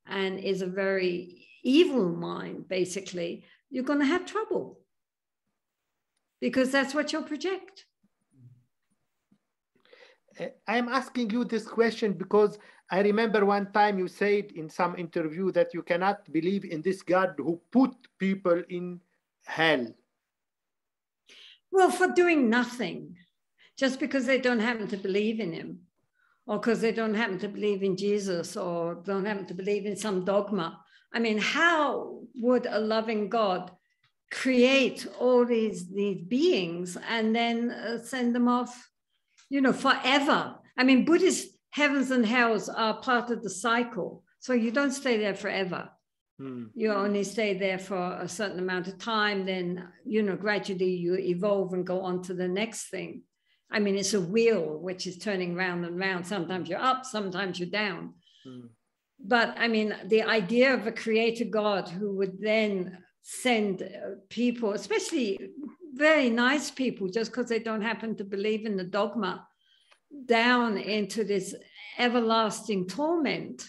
and is a very evil mind, basically, you're going to have trouble because that's what you'll project. I'm asking you this question because I remember one time you said in some interview that you cannot believe in this God who put people in hell. Well, for doing nothing, just because they don't happen to believe in him, or because they don't happen to believe in Jesus, or don't happen to believe in some dogma. I mean, how would a loving God create all these beings and then send them off, you know, forever? I mean, Buddhist heavens and hells are part of the cycle. So you don't stay there forever. You only stay there for a certain amount of time. Then, you know, gradually you evolve and go on to the next thing. I mean, it's a wheel which is turning round and round. Sometimes you're up, sometimes you're down. But I mean, the idea of a creator God who would then send people, especially very nice people, just because they don't happen to believe in the dogma, down into this everlasting torment.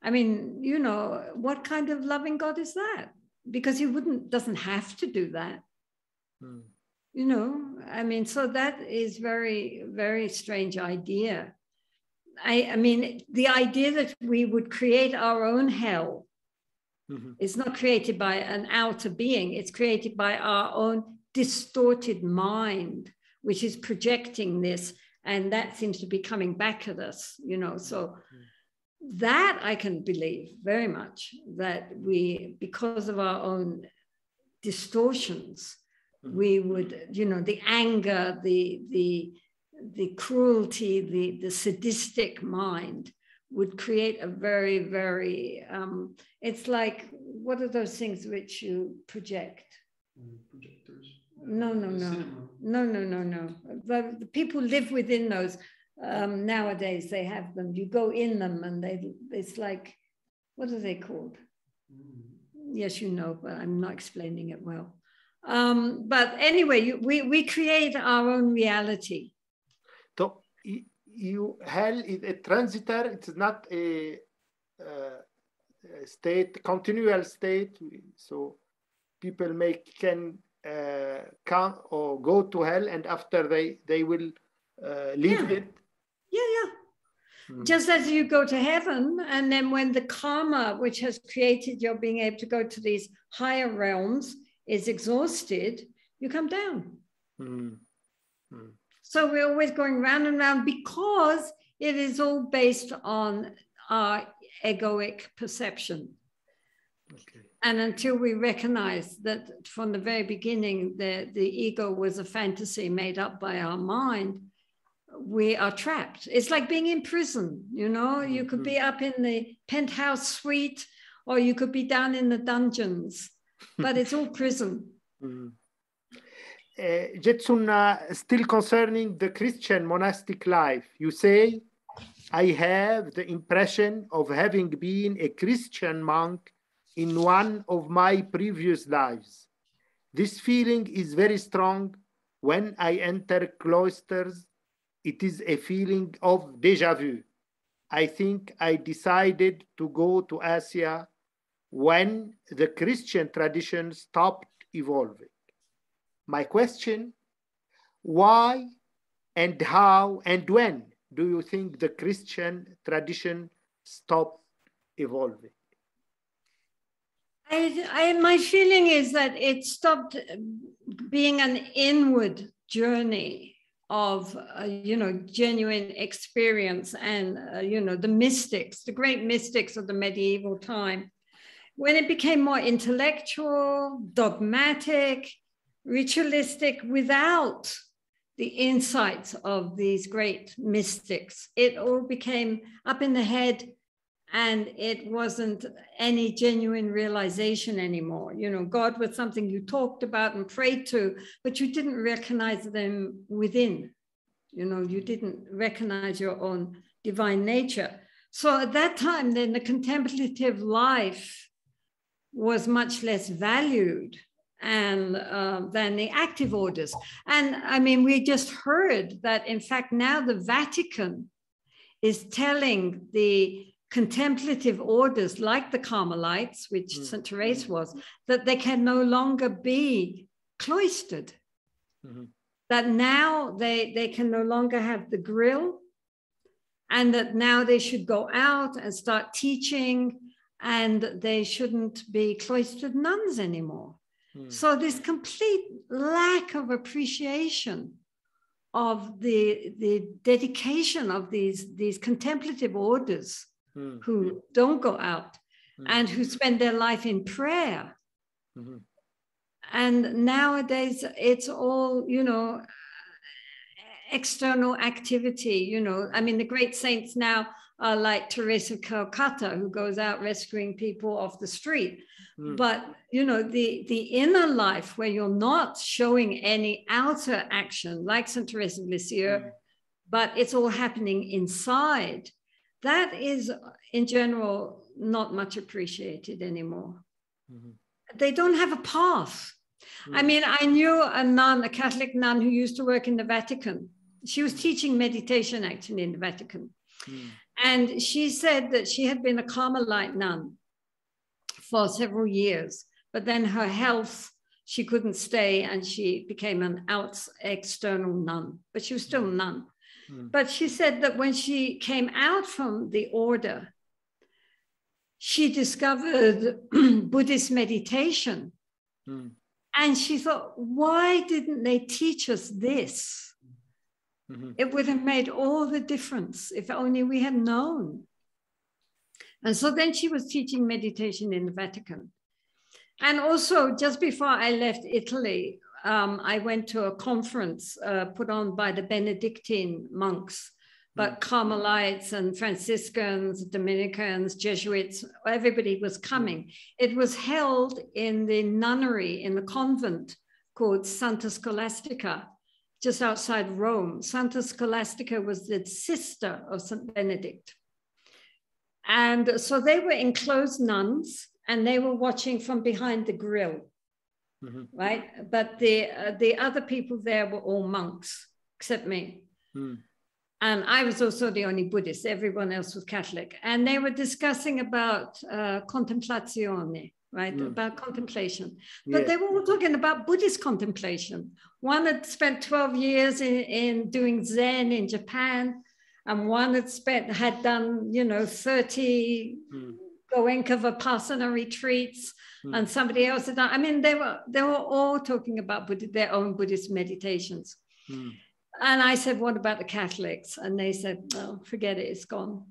I mean, you know, what kind of loving God is that? Because he doesn't have to do that. You know, I mean, so that is very, very strange idea. I mean, the idea that we would create our own hell is not created by an outer being. It's created by our own distorted mind, which is projecting this. And that seems to be coming back at us, you know, so that I can believe very much, that we, because of our own distortions, we would, you know, the anger, the cruelty, the sadistic mind would create a very, very, it's like, what are those things which you project? Projectors. No. The people live within those. Nowadays they have them. You go in them and it's like, what are they called? Yes, you know, but I'm not explaining it well. But anyway, we create our own reality. So hell is a transitor. It's not a state, continual state. So people can come or go to hell, and after they will leave it. Just as you go to heaven, and then when the karma which has created your being able to go to these higher realms is exhausted, you come down. So we're always going round and round because it is all based on our egoic perception. And until we recognize that from the very beginning, the ego was a fantasy made up by our mind, we are trapped. It's like being in prison, you know, you could be up in the penthouse suite or you could be down in the dungeons, but it's all prison. Jetsunma, still concerning the Christian monastic life, you say, I have the impression of having been a Christian monk in one of my previous lives. This feeling is very strong when I enter cloisters. It is a feeling of déjà vu. I think I decided to go to Asia when the Christian tradition stopped evolving. My question, why and how and when do you think the Christian tradition stopped evolving? My feeling is that it stopped being an inward journey of, genuine experience and, the mystics, the great mystics of the medieval time. When it became more intellectual, dogmatic, ritualistic, without the insights of these great mystics, it all became up in the head, and it wasn't any genuine realization anymore. God was something you talked about and prayed to, but you didn't recognize them within. You didn't recognize your own divine nature. So at that time, then the contemplative life was much less valued and than the active orders. And I mean, we just heard that, in fact, now the Vatican is telling the contemplative orders like the Carmelites, which St. Therese was, that they can no longer be cloistered. That now they can no longer have the grill, and that now they should go out and start teaching, and they shouldn't be cloistered nuns anymore. So this complete lack of appreciation of the dedication of these contemplative orders who don't go out and who spend their life in prayer. And nowadays it's all, external activity, I mean, the great saints now are like Teresa of Calcutta, who goes out rescuing people off the street. But, the inner life where you're not showing any outer action, like St. Teresa of Lisieux, but it's all happening inside, that is, in general, not much appreciated anymore. They don't have a path. I mean, I knew a nun, a Catholic nun, who used to work in the Vatican. She was teaching meditation, actually, in the Vatican. And she said that she had been a Carmelite nun for several years, but then her health, she couldn't stay, and she became an external nun, but she was still a nun. But she said that when she came out from the order, she discovered Buddhist meditation. And she thought, why didn't they teach us this? It would have made all the difference if only we had known. And so then she was teaching meditation in the Vatican. And also, just before I left Italy, I went to a conference put on by the Benedictine monks, but Carmelites and Franciscans, Dominicans, Jesuits, everybody was coming. It was held in the nunnery in the convent called Santa Scholastica, just outside Rome. Santa Scholastica was the sister of St. Benedict. And so they were enclosed nuns, and they were watching from behind the grill. Right? But the other people there were all monks, except me. And I was also the only Buddhist. Everyone else was Catholic. And they were discussing about contemplazione, right? About contemplation. But they were all talking about Buddhist contemplation. One had spent 12 years in doing Zen in Japan. And one had done, 30 Goenka Vipassana retreats. And somebody else had done. I mean, they were all talking about their own Buddhist meditations. And I said, what about the Catholics? And they said, oh, forget it, it's gone.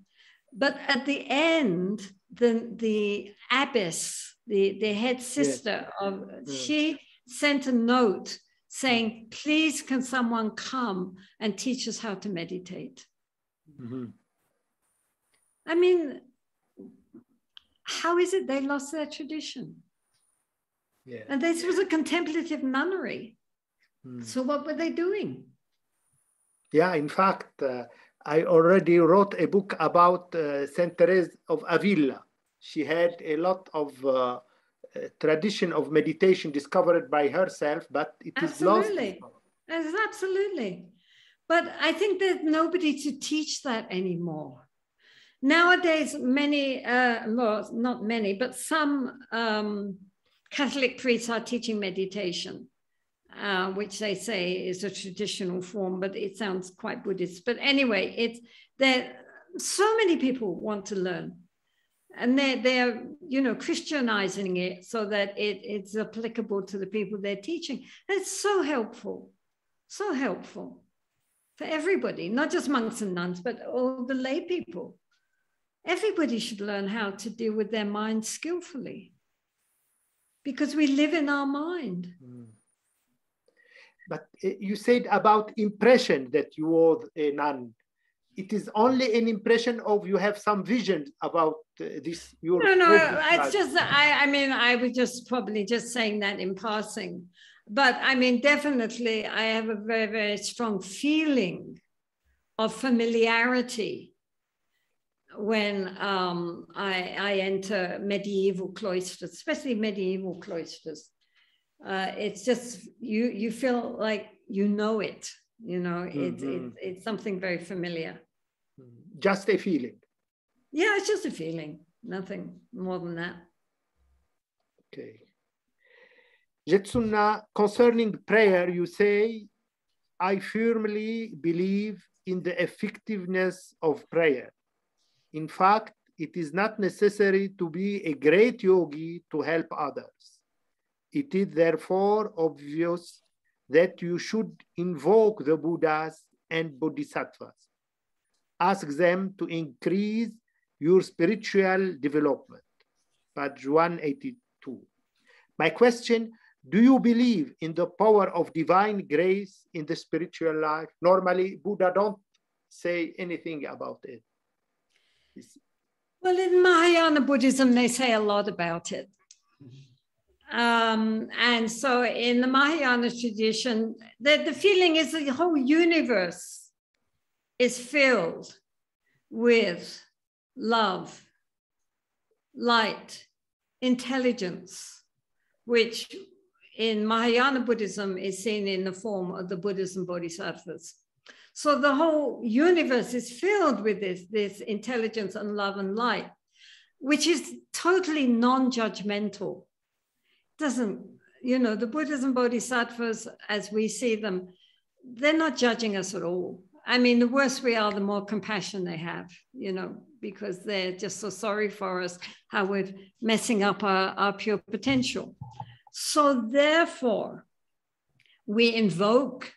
But at the end, the abbess, the head sister she sent a note saying, please, can someone come and teach us how to meditate? I mean, how is it they lost their tradition? And this was a contemplative nunnery. So what were they doing? Yeah, in fact, I already wrote a book about Saint Therese of Avila. She had a lot of tradition of meditation discovered by herself, but it is lost. Absolutely. But I think there's nobody to teach that anymore. Nowadays, many, not many, but some Catholic priests are teaching meditation, which they say is a traditional form, but it sounds quite Buddhist. But anyway, so many people want to learn. And they're you know, Christianizing it so that it's applicable to the people they're teaching. And it's so helpful for everybody, not just monks and nuns, but all the lay people. Everybody should learn how to deal with their mind skillfully, because we live in our mind. But you said about impression that you were a nun. It is only an impression of you have some vision about this. No, it's just, I mean, I was just probably just saying that in passing. But I mean, definitely, I have a very, very strong feeling of familiarity when I enter medieval cloisters, especially medieval cloisters. It's just, you feel like you know it, you know, it's something very familiar. Just a feeling. Yeah, it's just a feeling, nothing more than that. Okay. Jetsunma, concerning prayer, you say, I firmly believe in the effectiveness of prayer. In fact, it is not necessary to be a great yogi to help others. It is therefore obvious that you should invoke the Buddhas and Bodhisattvas. Ask them to increase your spiritual development. Page 182. My question, do you believe in the power of divine grace in the spiritual life? Normally, Buddha don't say anything about it. Well, in Mahayana Buddhism, they say a lot about it. And so in the Mahayana tradition, the feeling is that the whole universe is filled with love, light, intelligence, which in Mahayana Buddhism is seen in the form of the Buddhas and Bodhisattvas. So the whole universe is filled with this intelligence and love and light, which is totally non-judgmental. Doesn't, you know, the Buddhas and Bodhisattvas, as we see them, they're not judging us at all. I mean, the worse we are, the more compassion they have, you know, because they're just so sorry for us, how we're messing up our pure potential. So therefore, we invoke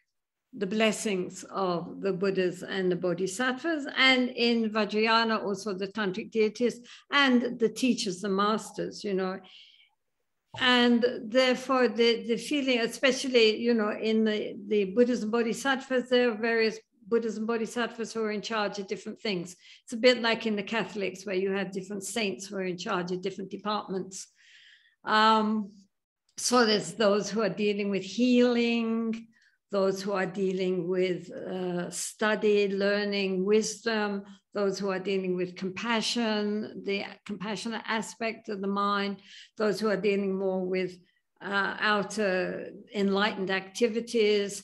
the blessings of the Buddhas and the Bodhisattvas, and in Vajrayana, also the tantric deities and the teachers, the masters, you know. And therefore, the feeling, especially, you know, in the Buddhas and Bodhisattvas, there are various Buddhas and Bodhisattvas who are in charge of different things. It's a bit like in the Catholics, where you have different saints who are in charge of different departments. So there's those who are dealing with healing, those who are dealing with study, learning, wisdom, those who are dealing with compassion, the compassionate aspect of the mind, those who are dealing more with outer enlightened activities,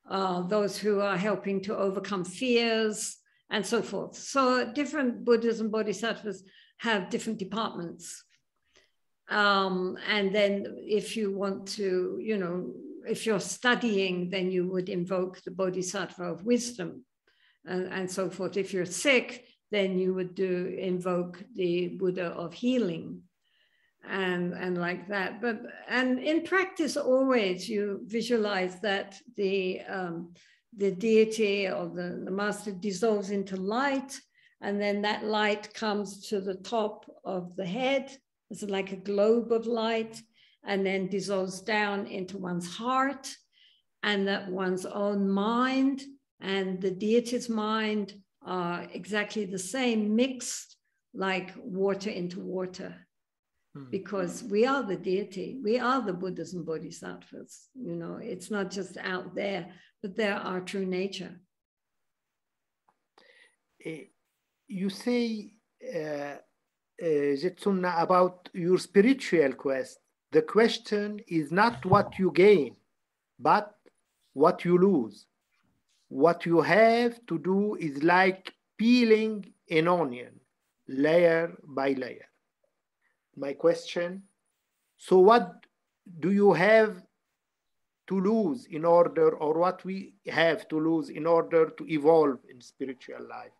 those who are helping to overcome fears, and so forth. So different Buddhas and Bodhisattvas have different departments. And then if you want to, you know, if you're studying, then you would invoke the Bodhisattva of wisdom and so forth. If you're sick, then you would invoke the Buddha of healing and like that. And in practice, always you visualize that the deity or the master dissolves into light, and then that light comes to the top of the head. It's like a globe of light, and then dissolves down into one's heart, and that one's own mind and the deity's mind are exactly the same, mixed like water into water. Because we are the deity, we are the Buddhas and Bodhisattvas, you know, it's not just out there, but they're our true nature. You say, Jetsunma, about your spiritual quest. The question is not what you gain, but what you lose. What you have to do is like peeling an onion, layer by layer. My question, so what do you have to lose in order, or what we have to lose in order to evolve in spiritual life?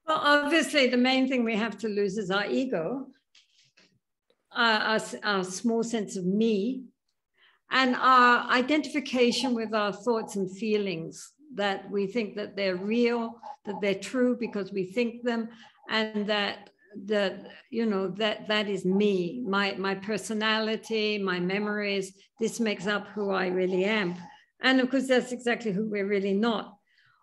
Well, obviously, the main thing we have to lose is our ego, our small sense of me, and our identification with our thoughts and feelings, that we think that they're real, that they're true because we think them, and that you know, that is me, my personality, my memories. This makes up who I really am. And of course, that's exactly who we're really not.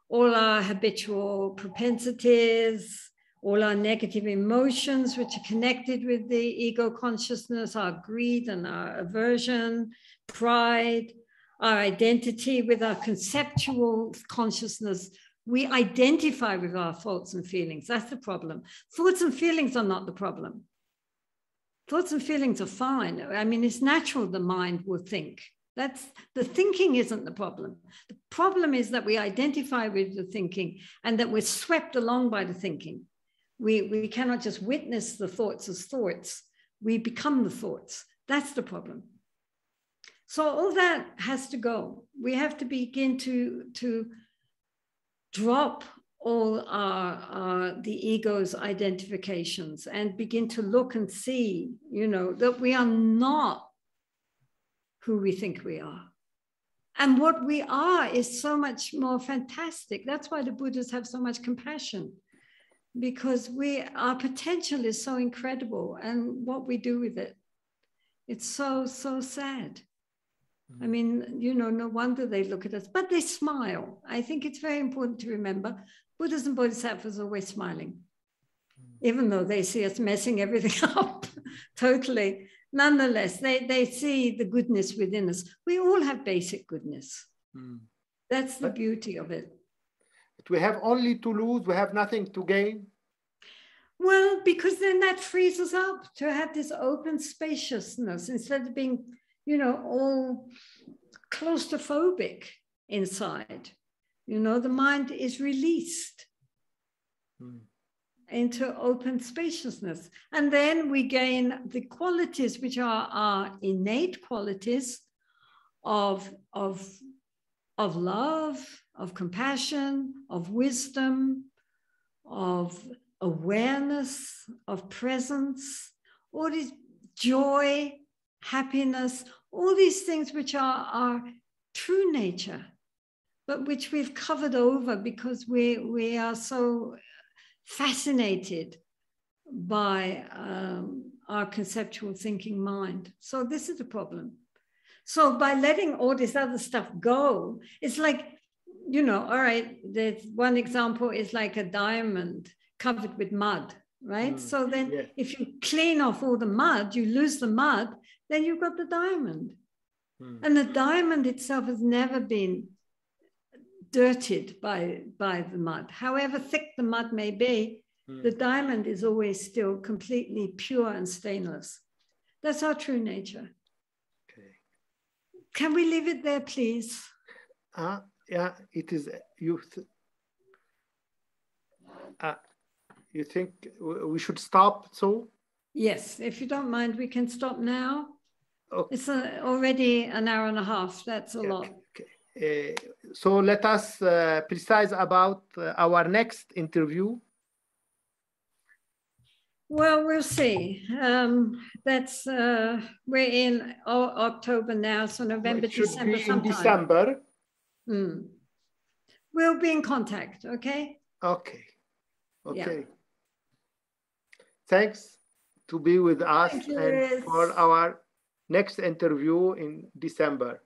All our habitual propensities, all our negative emotions, which are connected with the ego consciousness, our greed and our aversion, pride, our identity with our conceptual consciousness. We identify with our thoughts and feelings. That's the problem. Thoughts and feelings are not the problem. Thoughts and feelings are fine. I mean, it's natural the mind will think. That's the thinking isn't the problem. The problem is that we identify with the thinking and that we're swept along by the thinking. We cannot just witness the thoughts as thoughts. We become the thoughts. That's the problem. So all that has to go. We have to begin to drop all the ego's identifications and begin to look and see, you know, that we are not who we think we are. And what we are is so much more fantastic. That's why the Buddhas have so much compassion, because our potential is so incredible, and what we do with it, it's so sad. I mean, you know, no wonder they look at us, but they smile. I think it's very important to remember Buddhas and Bodhisattvas are always smiling, even though they see us messing everything up totally. Nonetheless, they see the goodness within us. We all have basic goodness. That's the beauty of it. But we have only to lose, we have nothing to gain. Well, because then that frees us up to have this open spaciousness instead of being, you know, all claustrophobic inside. You know, the mind is released into open spaciousness. And then we gain the qualities which are our innate qualities of love, of compassion, of wisdom, of awareness, of presence, all these joy, happiness, all these things which are our true nature, but which we've covered over because we are so fascinated by our conceptual thinking mind. So this is the problem. So by letting all this other stuff go, it's like, you know, all right, there's one example is like a diamond covered with mud, right? So then if you clean off all the mud, you lose the mud, then you've got the diamond. And the diamond itself has never been dirtied by the mud. However thick the mud may be, the diamond is always still completely pure and stainless. That's our true nature. Okay. Can we leave it there, please? Yeah, it is. You think we should stop? So yes, if you don't mind, we can stop now. Okay. It's already an hour and a half. That's a lot. Okay. So let us precise about our next interview. Well, we'll see. That's we're in October now, so November, December sometime. In December. We'll be in contact. Okay. Okay. Okay. Yeah. Thanks to be with us and for our next interview in December.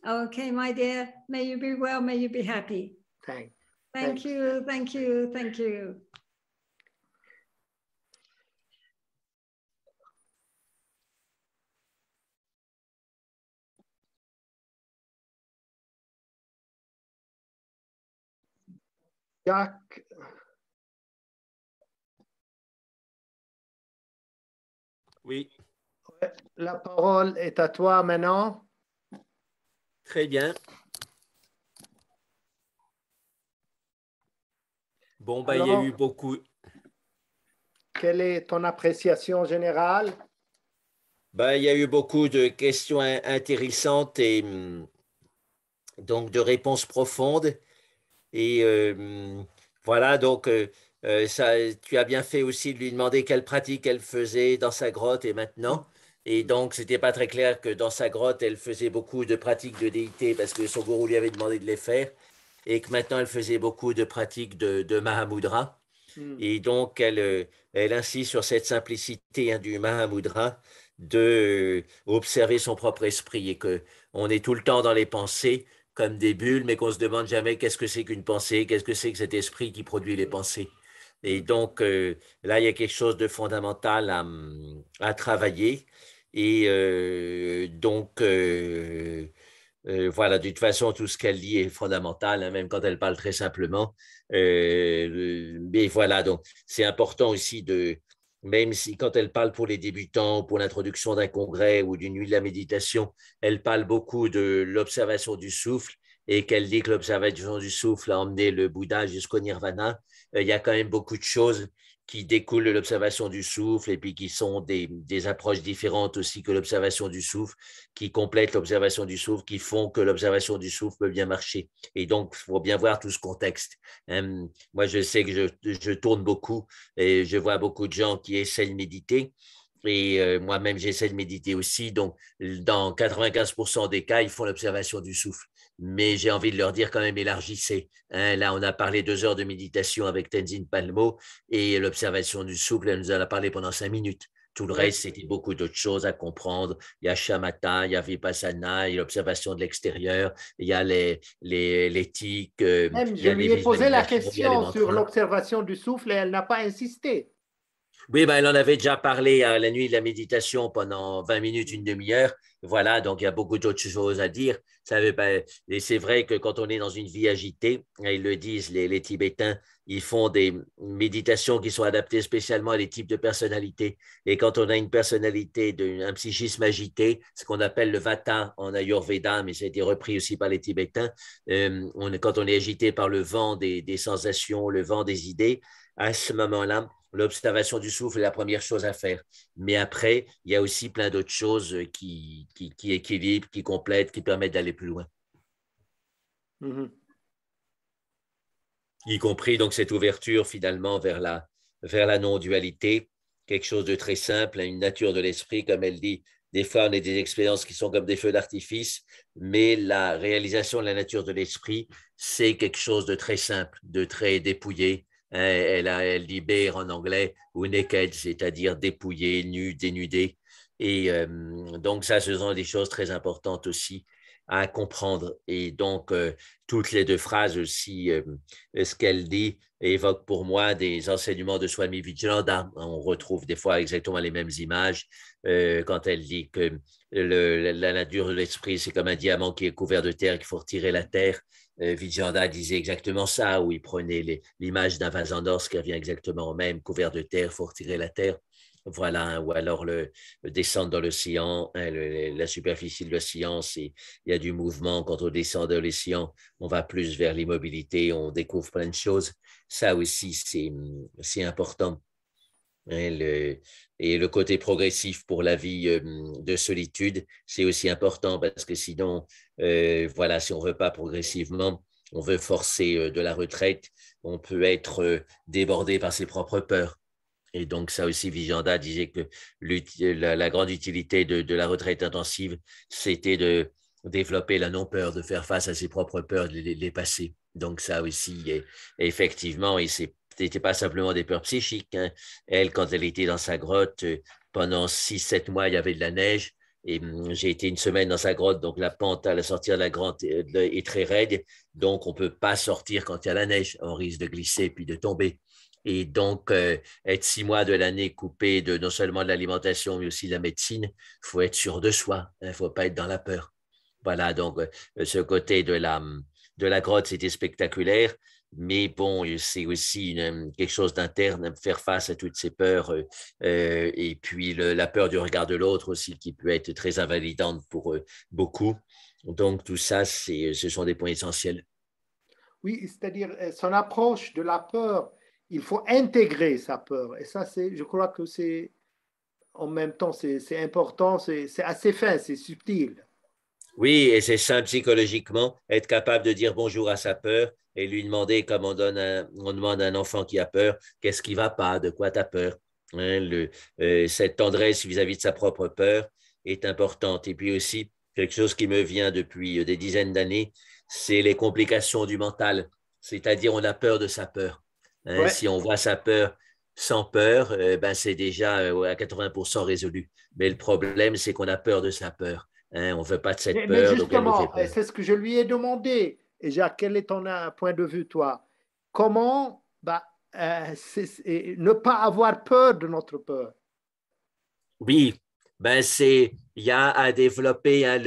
Okay, my dear. May you be well. May you be happy. Thanks. Thank you. Thank you. Thank you. Jack. Oui. La parole est à toi maintenant. Très bien. Bon, ben, il y a eu beaucoup. Quelle est ton appréciation générale? Ben, il y a eu beaucoup de questions intéressantes et donc de réponses profondes. Et voilà, donc Tu as bien fait aussi de lui demander quelle pratique elle faisait dans sa grotte et maintenant. Et donc, c'était pas très clair que dans sa grotte, elle faisait beaucoup de pratiques de déité parce que son gourou lui avait demandé de les faire et que maintenant, elle faisait beaucoup de pratiques de Mahamudra. Et donc, elle insiste sur cette simplicité, hein, du Mahamudra, de observer son propre esprit et que on est tout le temps dans les pensées comme des bulles, mais qu'on se demande jamais qu'est-ce que c'est qu'une pensée, qu'est-ce que c'est que cet esprit qui produit les pensées. Et donc, là, il y a quelque chose de fondamental à travailler. Et voilà, de toute façon, tout ce qu'elle dit est fondamental, hein, même quand elle parle très simplement. Mais voilà, donc c'est important aussi de, même si quand elle parle pour les débutants, pour l'introduction d'un congrès ou d'une nuit de la méditation, elle parle beaucoup de l'observation du souffle et qu'elle dit que l'observation du souffle a emmené le Bouddha jusqu'au nirvana. Il y a quand même beaucoup de choses qui découlent de l'observation du souffle et puis qui sont des approches différentes aussi que l'observation du souffle, qui complètent l'observation du souffle, qui font que l'observation du souffle peut bien marcher. Et donc, il faut bien voir tout ce contexte. Moi, je sais que je tourne beaucoup et je vois beaucoup de gens qui essaient de méditer. Et moi-même, j'essaie de méditer aussi. Donc, dans 95% des cas, ils font l'observation du souffle. Mais j'ai envie de leur dire quand même, élargissez. Là, on a parlé 2 heures de méditation avec Tenzin Palmo et l'observation du souffle, elle nous en a parlé pendant 5 minutes. Tout le reste, c'était beaucoup d'autres choses à comprendre. Il y a Shamatha, il y a Vipassana, il y a l'observation de l'extérieur, il y a l'éthique, Même, il y je a les lui ai posé la visualisations, il y a les question sur mantras. l'observation du souffle et elle n'a pas insisté. Oui, ben, elle en avait déjà parlé à la nuit de la méditation pendant 20 minutes, une demi-heure. Voilà, donc il y a beaucoup d'autres choses à dire. Ça veut pas... Et c'est vrai que quand on est dans une vie agitée, ils le disent, les Tibétains, ils font des méditations qui sont adaptées spécialement à des types de personnalités. Et quand on a une personnalité, un psychisme agité, ce qu'on appelle le vata en Ayurveda, mais ça a été repris aussi par les Tibétains, quand on est agité par le vent des sensations, le vent des idées, à ce moment-là, l'observation du souffle est la première chose à faire. Mais après, il y a aussi plein d'autres choses qui équilibrent, qui complètent, qui permettent d'aller plus loin. Y compris donc cette ouverture finalement vers la non-dualité, quelque chose de très simple, une nature de l'esprit, comme elle dit. Des fois, on a des expériences qui sont comme des feux d'artifice, mais la réalisation de la nature de l'esprit, c'est quelque chose de très simple, de très dépouillé. Elle dit bare en anglais, ou naked, c'est-à-dire dépouillé, nu, dénudé. Et donc ça, ce sont des choses très importantes aussi à comprendre. Et donc, toutes les 2 phrases aussi, ce qu'elle dit évoque pour moi des enseignements de Swami Vivekananda. On retrouve des fois exactement les mêmes images quand elle dit que la nature de l'esprit, c'est comme un diamant qui est couvert de terre, qu'il faut retirer la terre. Vivekananda disait exactement ça, où il prenait l'image d'un vase en or, ce qui revient exactement au même, couvert de terre, il faut retirer la terre. Voilà, ou alors le descendre dans l'océan, la superficie de l'océan, il y a du mouvement. Quand on descend dans l'océan, on va plus vers l'immobilité, on découvre plein de choses. Ça aussi, c'est important. Et le côté progressif pour la vie de solitude, c'est aussi important parce que sinon, voilà, si on ne veut pas progressivement, on veut forcer de la retraite, on peut être débordé par ses propres peurs. Et donc, ça aussi, Vijanda disait que la grande utilité de la retraite intensive, c'était de développer la non-peur, de faire face à ses propres peurs, de les passer. Donc, ça aussi, effectivement, et c'était pas simplement des peurs psychiques. Hein. Elle, quand elle était dans sa grotte, pendant 6-7 mois, il y avait de la neige. Et j'ai été une semaine dans sa grotte, donc la pente à la sortie de la grotte est très raide. Donc, on ne peut pas sortir quand il y a la neige. On risque de glisser puis de tomber. Et donc, être 6 mois de l'année coupé de non seulement de l'alimentation, mais aussi de la médecine, il faut être sûr de soi. Il ne faut pas être dans la peur. Voilà, donc ce côté de la grotte, c'était spectaculaire. Mais bon, c'est aussi quelque chose d'interne, faire face à toutes ces peurs. Et puis la peur du regard de l'autre aussi, qui peut être très invalidante pour beaucoup. Donc, tout ça, ce sont des points essentiels. Oui, c'est-à-dire son approche de la peur, il faut intégrer sa peur. Et ça, je crois que c'est en même temps, c'est important, c'est assez fin, c'est subtil. Oui, et c'est simple psychologiquement, être capable de dire bonjour à sa peur et lui demander, comme on demande à un enfant qui a peur, qu'est-ce qui ne va pas, de quoi tu as peur. Hein, cette tendresse vis-à-vis de sa propre peur est importante. Et puis aussi, quelque chose qui me vient depuis des dizaines d'années, c'est les complications du mental, c'est-à-dire on a peur de sa peur. Hein, Ouais. si on voit sa peur sans peur, ben c'est déjà à 80% résolu. Mais le problème, c'est qu'on a peur de sa peur. Hein, on ne veut pas de cette Mais peur, donc elle nous fait justement, peur. c'est ce que je lui ai demandé. Et Jacques, quel est ton point de vue, toi? Comment ne pas avoir peur de notre peur? Oui, ben il y a à développer hein,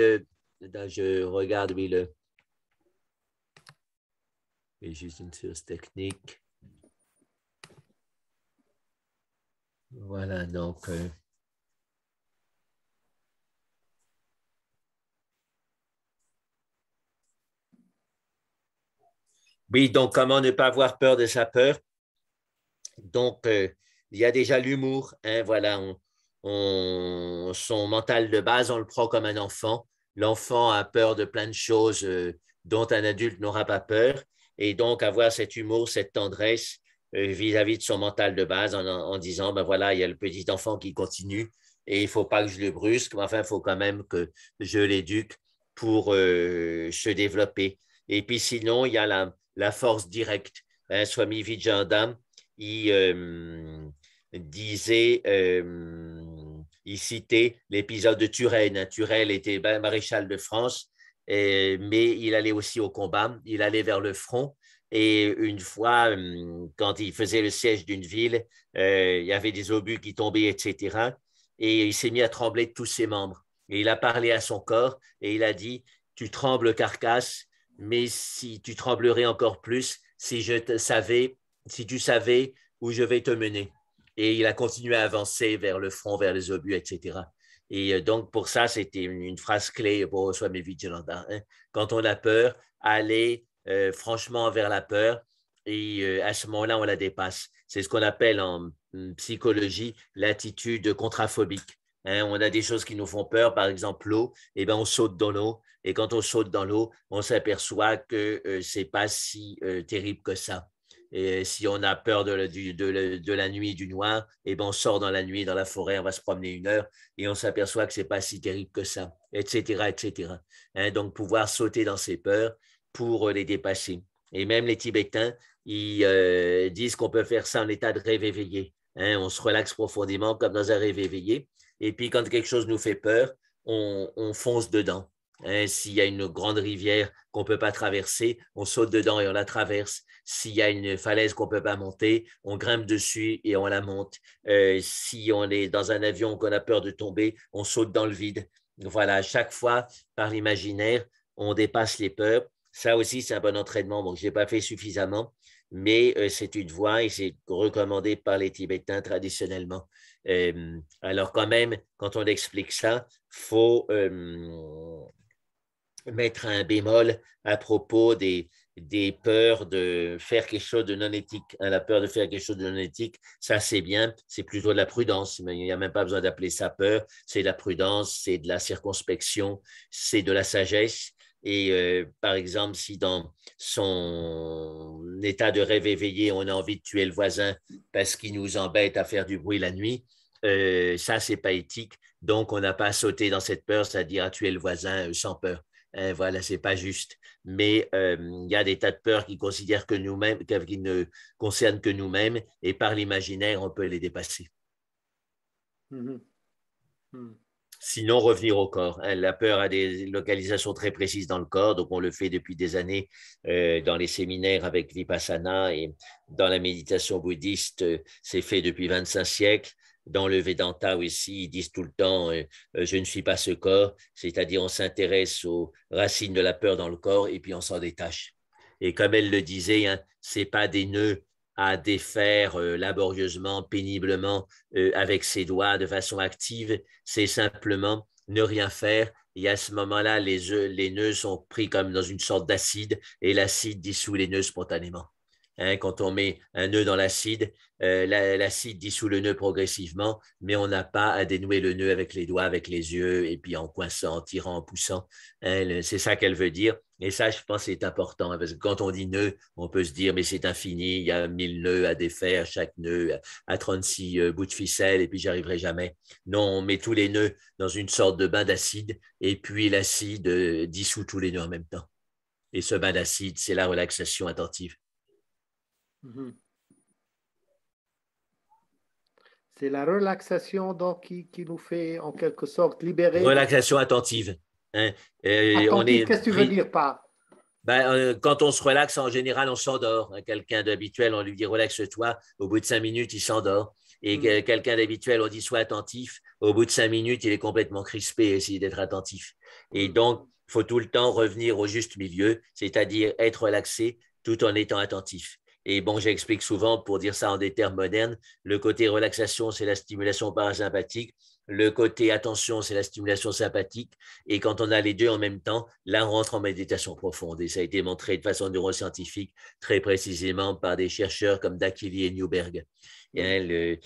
je regarde, oui, juste une source technique. Voilà, donc. Oui, donc comment ne pas avoir peur de sa peur? Donc, il y a déjà l'humour, hein, voilà, son mental de base, on le prend comme un enfant. L'enfant a peur de plein de choses dont un adulte n'aura pas peur. Et donc, avoir cet humour, cette tendresse vis-à-vis de son mental de base en disant, ben voilà, il y a le petit enfant qui continue et il ne faut pas que je le brusque, mais enfin, il faut quand même que je l'éduque pour se développer. Et puis sinon, il y a la force directe. Hein, Swami Vijayananda, il disait, il citait l'épisode de Turenne. Turenne était maréchal de France, mais il allait aussi au combat, il allait vers le front. Et une fois, quand il faisait le siège d'une ville, il y avait des obus qui tombaient, etc. Et il s'est mis à trembler de tous ses membres. Et il a parlé à son corps et il a dit, tu trembles carcasse, mais si tu tremblerais encore plus, si tu savais où je vais te mener. Et il a continué à avancer vers le front, vers les obus, etc. Et donc, pour ça, c'était une phrase clé pour Swami Vijayananda. Hein. Quand on a peur, aller franchement vers la peur et à ce moment-là, on la dépasse. C'est ce qu'on appelle en psychologie l'attitude contraphobique. Hein, on a des choses qui nous font peur, par exemple l'eau, et ben on saute dans l'eau. Et quand on saute dans l'eau, on s'aperçoit que ce n'est pas si terrible que ça. Et si on a peur de la nuit, du noir, et ben on sort dans la nuit, dans la forêt, on va se promener 1 heure et on s'aperçoit que ce n'est pas si terrible que ça, etc., etc. Hein, donc, pouvoir sauter dans ses peurs pour les dépasser. Et même les Tibétains, ils disent qu'on peut faire ça en état de rêve éveillé. Hein, on se relaxe profondément comme dans un rêve éveillé. Et puis, quand quelque chose nous fait peur, on fonce dedans. Hein, s'il y a une grande rivière qu'on ne peut pas traverser, on saute dedans et on la traverse. S'il y a une falaise qu'on ne peut pas monter, on grimpe dessus et on la monte. Si on est dans un avion qu'on a peur de tomber, on saute dans le vide. Voilà, à chaque fois, par l'imaginaire, on dépasse les peurs. Ça aussi, c'est un bon entraînement. Bon, je n'ai pas fait suffisamment, mais c'est une voie et c'est recommandé par les Tibétains traditionnellement. Alors quand même, quand on explique ça, il faut mettre un bémol à propos des peurs de faire quelque chose de non éthique. Hein, la peur de faire quelque chose de non éthique, ça c'est bien, c'est plutôt de la prudence, mais il n'y a même pas besoin d'appeler ça peur, c'est de la prudence, c'est de la circonspection, c'est de la sagesse. Et par exemple, si dans son état de rêve éveillé, on a envie de tuer le voisin parce qu'il nous embête à faire du bruit la nuit, ça, c'est pas éthique. Donc, on n'a pas sauté dans cette peur, c'est-à-dire à tuer le voisin sans peur. Voilà, c'est pas juste. Mais il y a des tas de peurs qui considèrent que nous-mêmes, qui ne concernent que nous-mêmes, et par l'imaginaire, on peut les dépasser. Mm-hmm. Mm. Sinon, revenir au corps. Hein. La peur a des localisations très précises dans le corps, donc on le fait depuis des années dans les séminaires avec Vipassana et dans la méditation bouddhiste, c'est fait depuis 25 siècles. Dans le Vedanta aussi, ils disent tout le temps je ne suis pas ce corps, c'est-à-dire on s'intéresse aux racines de la peur dans le corps et puis on s'en détache. Et comme elle le disait, hein, ce n'est pas des nœuds à défaire laborieusement, péniblement, avec ses doigts de façon active, c'est simplement ne rien faire. Et à ce moment-là, les nœuds sont pris comme dans une sorte d'acide et l'acide dissout les nœuds spontanément. Hein, quand on met un nœud dans l'acide, l'acide dissout le nœud progressivement, mais on n'a pas à dénouer le nœud avec les doigts, avec les yeux, et puis en coinçant, en tirant, en poussant. Hein, c'est ça qu'elle veut dire. Et ça, je pense, c'est important, hein, parce que quand on dit nœud, on peut se dire, mais c'est infini, il y a 1000 nœuds à défaire, chaque nœud à 36 bouts de ficelle, et puis j'arriverai jamais. Non, on met tous les nœuds dans une sorte de bain d'acide, et puis l'acide dissout tous les nœuds en même temps. Et ce bain d'acide, c'est la relaxation attentive. C'est la relaxation donc qui nous fait en quelque sorte libérer. Relaxation attentive. Hein. Attentive, qu'est-ce que tu veux dire par? Quand on se relaxe, en général, on s'endort. Hein. Quelqu'un d'habituel, on lui dit relaxe-toi. Au bout de 5 minutes, il s'endort. Et quelqu'un d'habituel, on dit sois attentif. Au bout de 5 minutes, il est complètement crispé et essaye d'être attentif. Et donc, il faut tout le temps revenir au juste milieu, c'est-à-dire être relaxé tout en étant attentif. Et bon, j'explique souvent, pour dire ça en des termes modernes, le côté relaxation, c'est la stimulation parasympathique. Le côté attention, c'est la stimulation sympathique. Et quand on a les deux en même temps, là, on rentre en méditation profonde. Et ça a été montré de façon neuroscientifique très précisément par des chercheurs comme Dakili et Newberg. Ce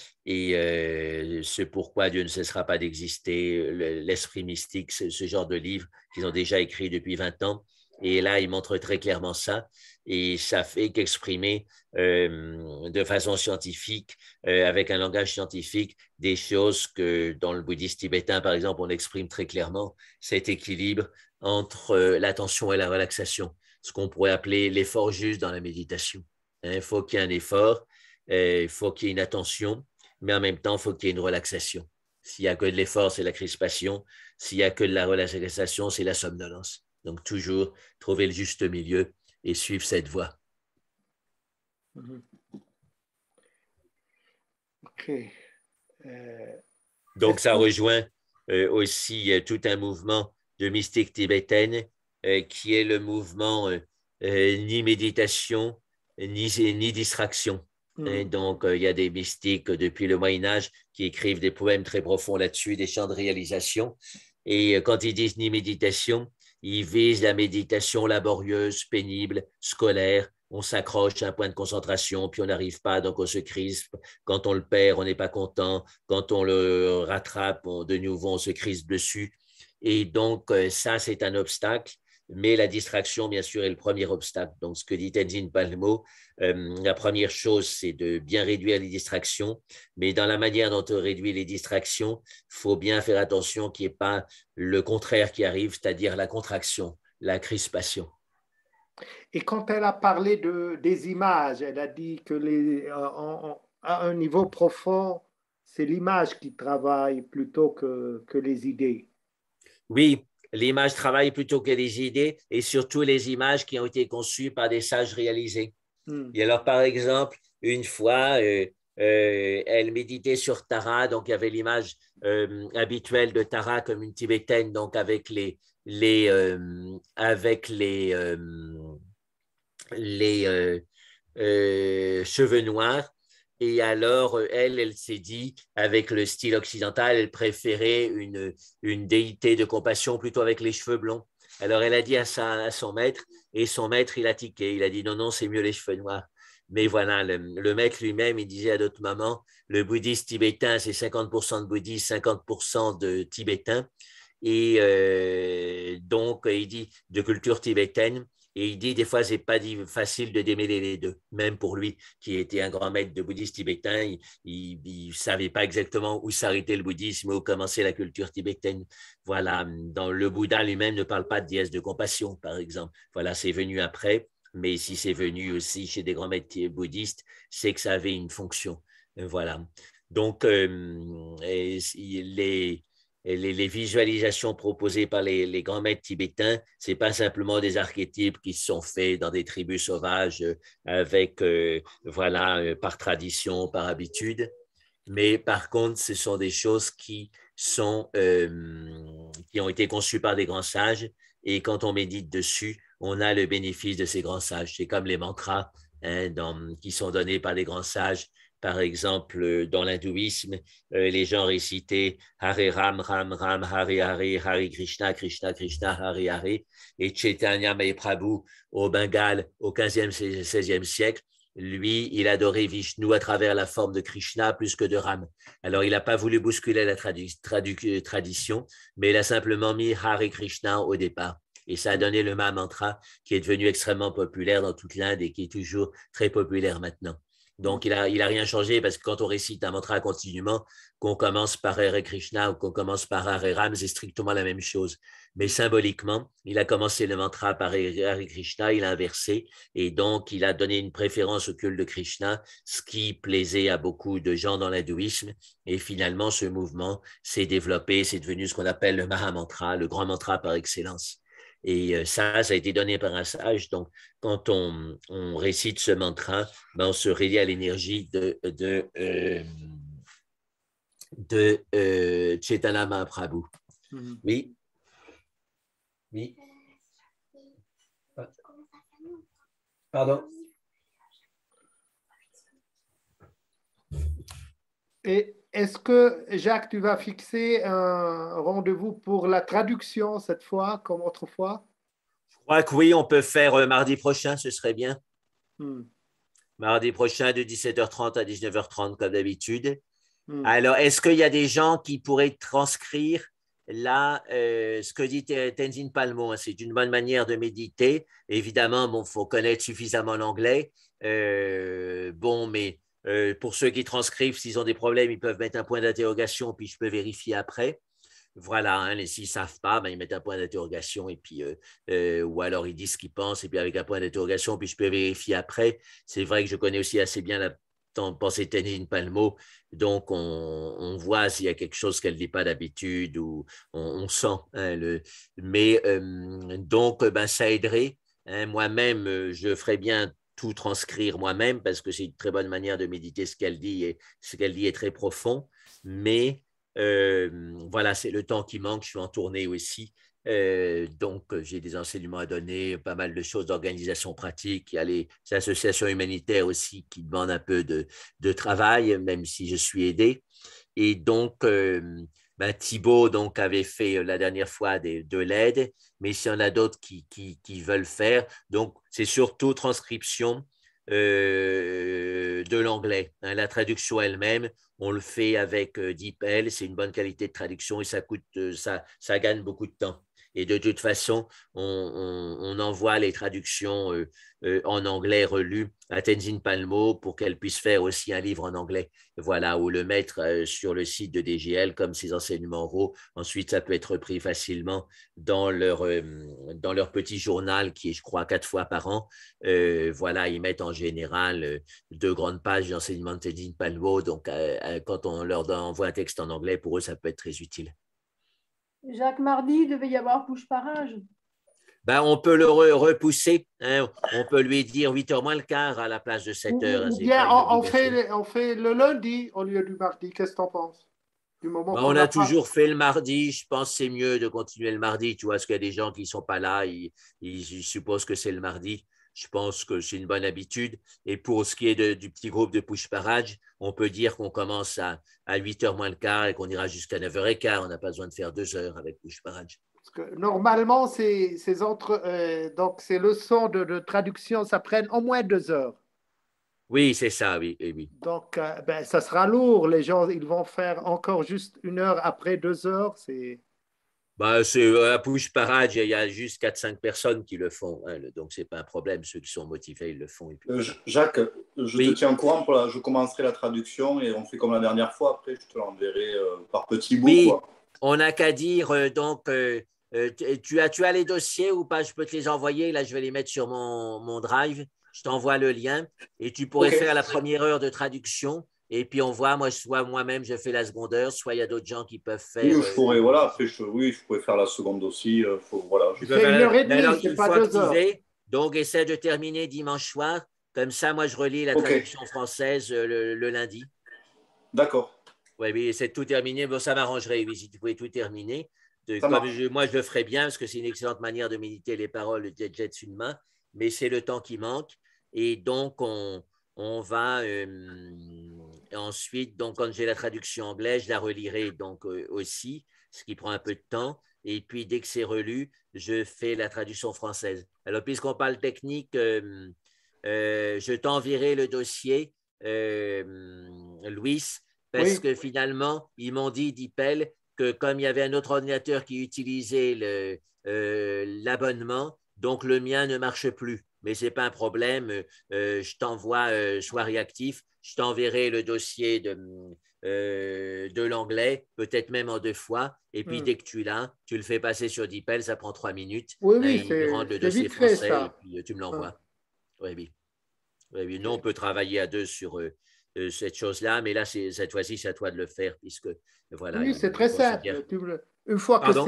pourquoi Dieu ne cessera pas d'exister, l'esprit mystique, ce genre de livres qu'ils ont déjà écrit depuis 20 ans. Et là, ils montrent très clairement ça. Et ça fait qu'exprimer de façon scientifique, avec un langage scientifique, des choses que dans le bouddhisme tibétain, par exemple, on exprime très clairement, cet équilibre entre l'attention et la relaxation, ce qu'on pourrait appeler l'effort juste dans la méditation. Il faut qu'il y ait un effort, il faut qu'il y ait une attention, mais en même temps, il faut qu'il y ait une relaxation. S'il n'y a que de l'effort, c'est la crispation. S'il n'y a que de la relaxation, c'est la somnolence. Donc, toujours trouver le juste milieu et suivre cette voie. OK. Donc, ça rejoint aussi tout un mouvement de mystique tibétaine qui est le mouvement ni méditation, ni distraction. Donc, il y a des mystiques depuis le Moyen-Âge qui écrivent des poèmes très profonds là-dessus, des chants de réalisation. Et quand ils disent ni méditation, ils visent la méditation laborieuse, pénible, scolaire. On s'accroche à un point de concentration, puis on n'arrive pas, donc on se crispe. Quand on le perd, on n'est pas content. Quand on le rattrape, de nouveau, on se crispe dessus. Et donc, ça, c'est un obstacle. Mais la distraction, bien sûr, est le premier obstacle. Donc, ce que dit Tenzin Palmo, la première chose, c'est de bien réduire les distractions. Mais dans la manière dont on réduit les distractions, il faut bien faire attention qu'il n'y ait pas le contraire qui arrive, c'est-à-dire la contraction, la crispation. Et quand elle a parlé des images, elle a dit que à un niveau profond, c'est l'image qui travaille plutôt que les idées. Oui. L'image travaille plutôt que les idées et surtout les images qui ont été conçues par des sages réalisés. Et alors, par exemple, une fois, elle méditait sur Tara, donc il y avait l'image habituelle de Tara comme une tibétaine, donc avec les cheveux noirs. Et alors, elle s'est dit, avec le style occidental, elle préférait une déité de compassion plutôt avec les cheveux blonds. Alors, elle a dit à son maître, et son maître, il a tiqué. Il a dit, non, c'est mieux les cheveux noirs. Mais voilà, le maître lui-même, il disait à d'autres moments, le bouddhisme tibétain, c'est 50% de bouddhistes, 50% de tibétains. Et donc, il dit, de culture tibétaine. Et il dit, des fois, ce n'est pas facile de démêler les deux. Même pour lui, qui était un grand maître de bouddhisme tibétain, il ne savait pas exactement où s'arrêtait le bouddhisme, où commençait la culture tibétaine. Voilà, dans le Bouddha lui-même ne parle pas de déesse de compassion, par exemple. Voilà, c'est venu après, mais si c'est venu aussi chez des grands maîtres bouddhistes, c'est que ça avait une fonction. Voilà. Donc, les visualisations proposées par les grands maîtres tibétains, ce n'est pas simplement des archétypes qui se sont faits dans des tribus sauvages avec, par tradition, par habitude, mais par contre, ce sont des choses qui ont été conçues par des grands sages et quand on médite dessus, on a le bénéfice de ces grands sages. C'est comme les mantras qui sont donnés par des grands sages. Par exemple, dans l'hindouisme, les gens récitaient Hare Ram, Ram Ram, Hare Hare, Hare Krishna, Krishna Krishna, Hare Hare. Et Chaitanya Mahaprabhu au Bengale au 15e, 16e siècle lui, il adorait Vishnu à travers la forme de Krishna plus que de Ram. Alors, il n'a pas voulu bousculer la tradition, mais il a simplement mis Hare Krishna au départ. Et ça a donné le Mahamantra qui est devenu extrêmement populaire dans toute l'Inde et qui est toujours très populaire maintenant. Donc, il a rien changé parce que quand on récite un mantra continuellement, qu'on commence par Hare Krishna ou qu'on commence par Hare Ram, c'est strictement la même chose. Mais symboliquement, il a commencé le mantra par Hare Krishna, il a inversé et donc il a donné une préférence au culte de Krishna, ce qui plaisait à beaucoup de gens dans l'hindouisme. Et finalement, ce mouvement s'est développé, c'est devenu ce qu'on appelle le Mahamantra, le grand mantra par excellence. Et ça a été donné par un sage. Donc, quand on récite ce mantra, ben, on se relie à l'énergie de Chaitanya Mahaprabhu. Oui. Oui. Pardon. Et est-ce que, Jacques, tu vas fixer un rendez-vous pour la traduction cette fois, comme autrefois? Je crois que oui, on peut faire mardi prochain, ce serait bien. Hmm. Mardi prochain de 17h30 à 19h30, comme d'habitude. Hmm. Alors, est-ce qu'il y a des gens qui pourraient transcrire là ce que dit Tenzin Palmo? C'est une bonne manière de méditer. Évidemment, bon, faut connaître suffisamment l'anglais. Bon, mais pour ceux qui transcrivent, s'ils ont des problèmes, ils peuvent mettre un point d'interrogation, puis je peux vérifier après. Voilà, hein, s'ils ne savent pas, ben, ils mettent un point d'interrogation et puis, ou alors ils disent ce qu'ils pensent et puis avec un point d'interrogation, puis je peux vérifier après. C'est vrai que je connais aussi assez bien la pensée de Tenzin Palmo, donc on voit s'il y a quelque chose qu'elle ne dit pas d'habitude ou on sent. Hein, mais donc, ben, ça aiderait. Hein, moi-même, je ferais bien tout transcrire moi-même parce que c'est une très bonne manière de méditer ce qu'elle dit et ce qu'elle dit est très profond, mais voilà, c'est le temps qui manque. Je suis en tournée aussi. Donc, j'ai des enseignements à donner, pas mal de choses d'organisation pratique. Il y a les associations humanitaires aussi qui demandent un peu de travail, même si je suis aidé. Et donc, ben, Thibaut donc, avait fait la dernière fois de l'aide, mais s'il y en a d'autres qui veulent faire, donc c'est surtout transcription de l'anglais. Hein, la traduction elle-même, on le fait avec DeepL, c'est une bonne qualité de traduction et ça coûte, ça gagne beaucoup de temps. Et de toute façon, on envoie les traductions en anglais relues à Tenzin Palmo pour qu'elle puisse faire aussi un livre en anglais. Voilà, ou le mettre sur le site de DGL comme ses enseignements oraux. Ensuite, ça peut être repris facilement dans leur petit journal qui est, je crois, 4 fois par an. Voilà, ils mettent en général 2 grandes pages d'enseignement de Tenzin Palmo. Donc, quand on leur envoie un texte en anglais, pour eux, ça peut être très utile. Jacques, mardi, il devait y avoir push-parage. Ben, on peut le repousser. Hein. On peut lui dire 8h moins le quart à la place de 7h. Ou bien on fait le lundi au lieu du mardi. Qu'est-ce que tu en penses? Du moment ben, qu'on on a n'a pas... toujours fait le mardi. Je pense que c'est mieux de continuer le mardi. Tu vois, parce qu'il y a des gens qui ne sont pas là. Ils supposent que c'est le mardi. Je pense que c'est une bonne habitude. Et pour ce qui est du petit groupe de push parage, on peut dire qu'on commence à 8h moins le quart et qu'on ira jusqu'à 9h15. On n'a pas besoin de faire 2 heures avec push parage. Parce que normalement, donc ces leçons de traduction, ça prenne au moins 2 heures. Oui, c'est ça, oui. Oui. Donc, ben, ça sera lourd. Les gens, ils vont faire encore juste 1 heure après 2 heures. Ben, à push parage, il y a juste 4-5 personnes qui le font. Hein, donc, ce n'est pas un problème. Ceux qui sont motivés, ils le font. Et puis, Jacques, je te tiens au courant. Je commencerai la traduction et on fait comme la dernière fois. Après, je te l'enverrai par petits bouts. Oui, quoi. On n'a qu'à dire, donc, tu as les dossiers ou pas? Je peux te les envoyer. Là, je vais les mettre sur mon drive. Je t'envoie le lien et tu pourrais faire la première heure de traduction. Et puis, on voit, soit moi-même, je fais la seconde heure, soit il y a d'autres gens qui peuvent faire. Oui, je pourrais, voilà, après, je pourrais faire la seconde aussi. Voilà. C'est 1h30, c'est pas 2 heures. Donc, essaie de terminer dimanche soir. Comme ça, moi, je relis la traduction française le lundi. D'accord. Oui, essaie de tout terminer. Bon, ça m'arrangerait, oui, si tu pouvais tout terminer. Moi, je le ferais bien parce que c'est une excellente manière de méditer les paroles de Jetsunma, mais c'est le temps qui manque. Et donc, on va ensuite, donc, quand j'ai la traduction anglaise, je la relirai donc aussi, ce qui prend un peu de temps. Et puis, dès que c'est relu, je fais la traduction française. Alors, puisqu'on parle technique, je t'enverrai le dossier, Lwiis, parce Oui. que finalement, ils m'ont dit, d'Ipel, que comme il y avait un autre ordinateur qui utilisait l'abonnement, donc le mien ne marche plus. Mais ce n'est pas un problème, je t'envoie, sois réactif, je t'enverrai le dossier de l'anglais, peut-être même en 2 fois, et puis dès que tu l'as, tu le fais passer sur DeepL, ça prend 3 minutes, Oui, hein, oui, il rentre le c'est dossier vite fait français, et ça. puis tu me l'envoies. Oui, oui. Oui, oui. Nous, on peut travailler à 2 sur cette chose-là, mais là, cette fois-ci, c'est à toi de le faire, puisque, voilà. Oui, c'est très simple. Une fois que Pardon?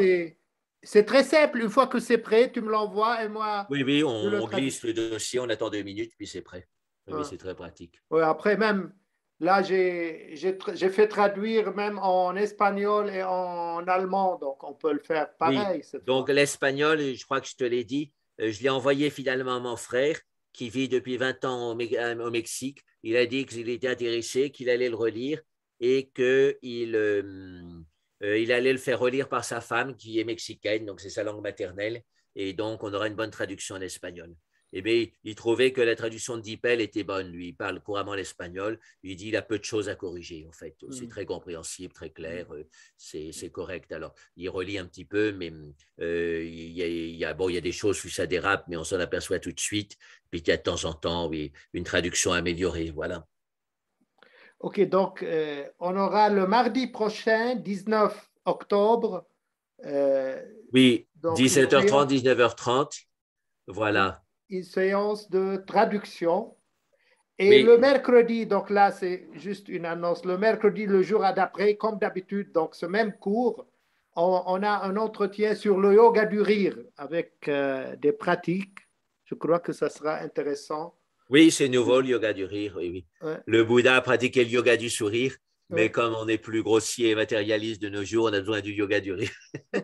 c'est très simple, une fois que c'est prêt, tu me l'envoies et moi, Oui, oui, je le on traduis. glisse le dossier, on attend 2 minutes, puis c'est prêt. Oui, oui, Ah. c'est très pratique. Ouais, après même, là, j'ai fait traduire même en espagnol et en allemand, donc on peut le faire Oui, pareil cette donc fois. l'espagnol, je crois que je te l'ai dit, je l'ai envoyé finalement à mon frère qui vit depuis 20 ans au Mexique. Il a dit qu'il était intéressé, qu'il allait le relire et qu'il il allait le faire relire par sa femme qui est mexicaine, donc c'est sa langue maternelle, et donc on aura une bonne traduction en espagnol. Eh bien, il trouvait que la traduction de Dipel était bonne. Lui, il parle couramment l'espagnol. Il dit qu'il a peu de choses à corriger, en fait. C'est très compréhensible, très clair. C'est correct. Alors, il relit un petit peu, mais il y a des choses où ça dérape, mais on s'en aperçoit tout de suite. Puis il y a de temps en temps, oui, une traduction améliorée. Voilà. Ok, donc on aura le mardi prochain, 19 octobre. Oui, Donc 17h30, 19h30. Voilà. une séance de traduction. Et Oui. le mercredi, donc là, c'est juste une annonce. Le mercredi, le jour d'après, comme d'habitude, donc ce même cours, on a un entretien sur le yoga du rire avec des pratiques. Je crois que ça sera intéressant. Oui, c'est nouveau, le yoga du rire. Oui, oui. Ouais. Le Bouddha a pratiqué le yoga du sourire, mais Ouais. comme on est plus grossier et matérialiste de nos jours, on a besoin du yoga du rire. Mais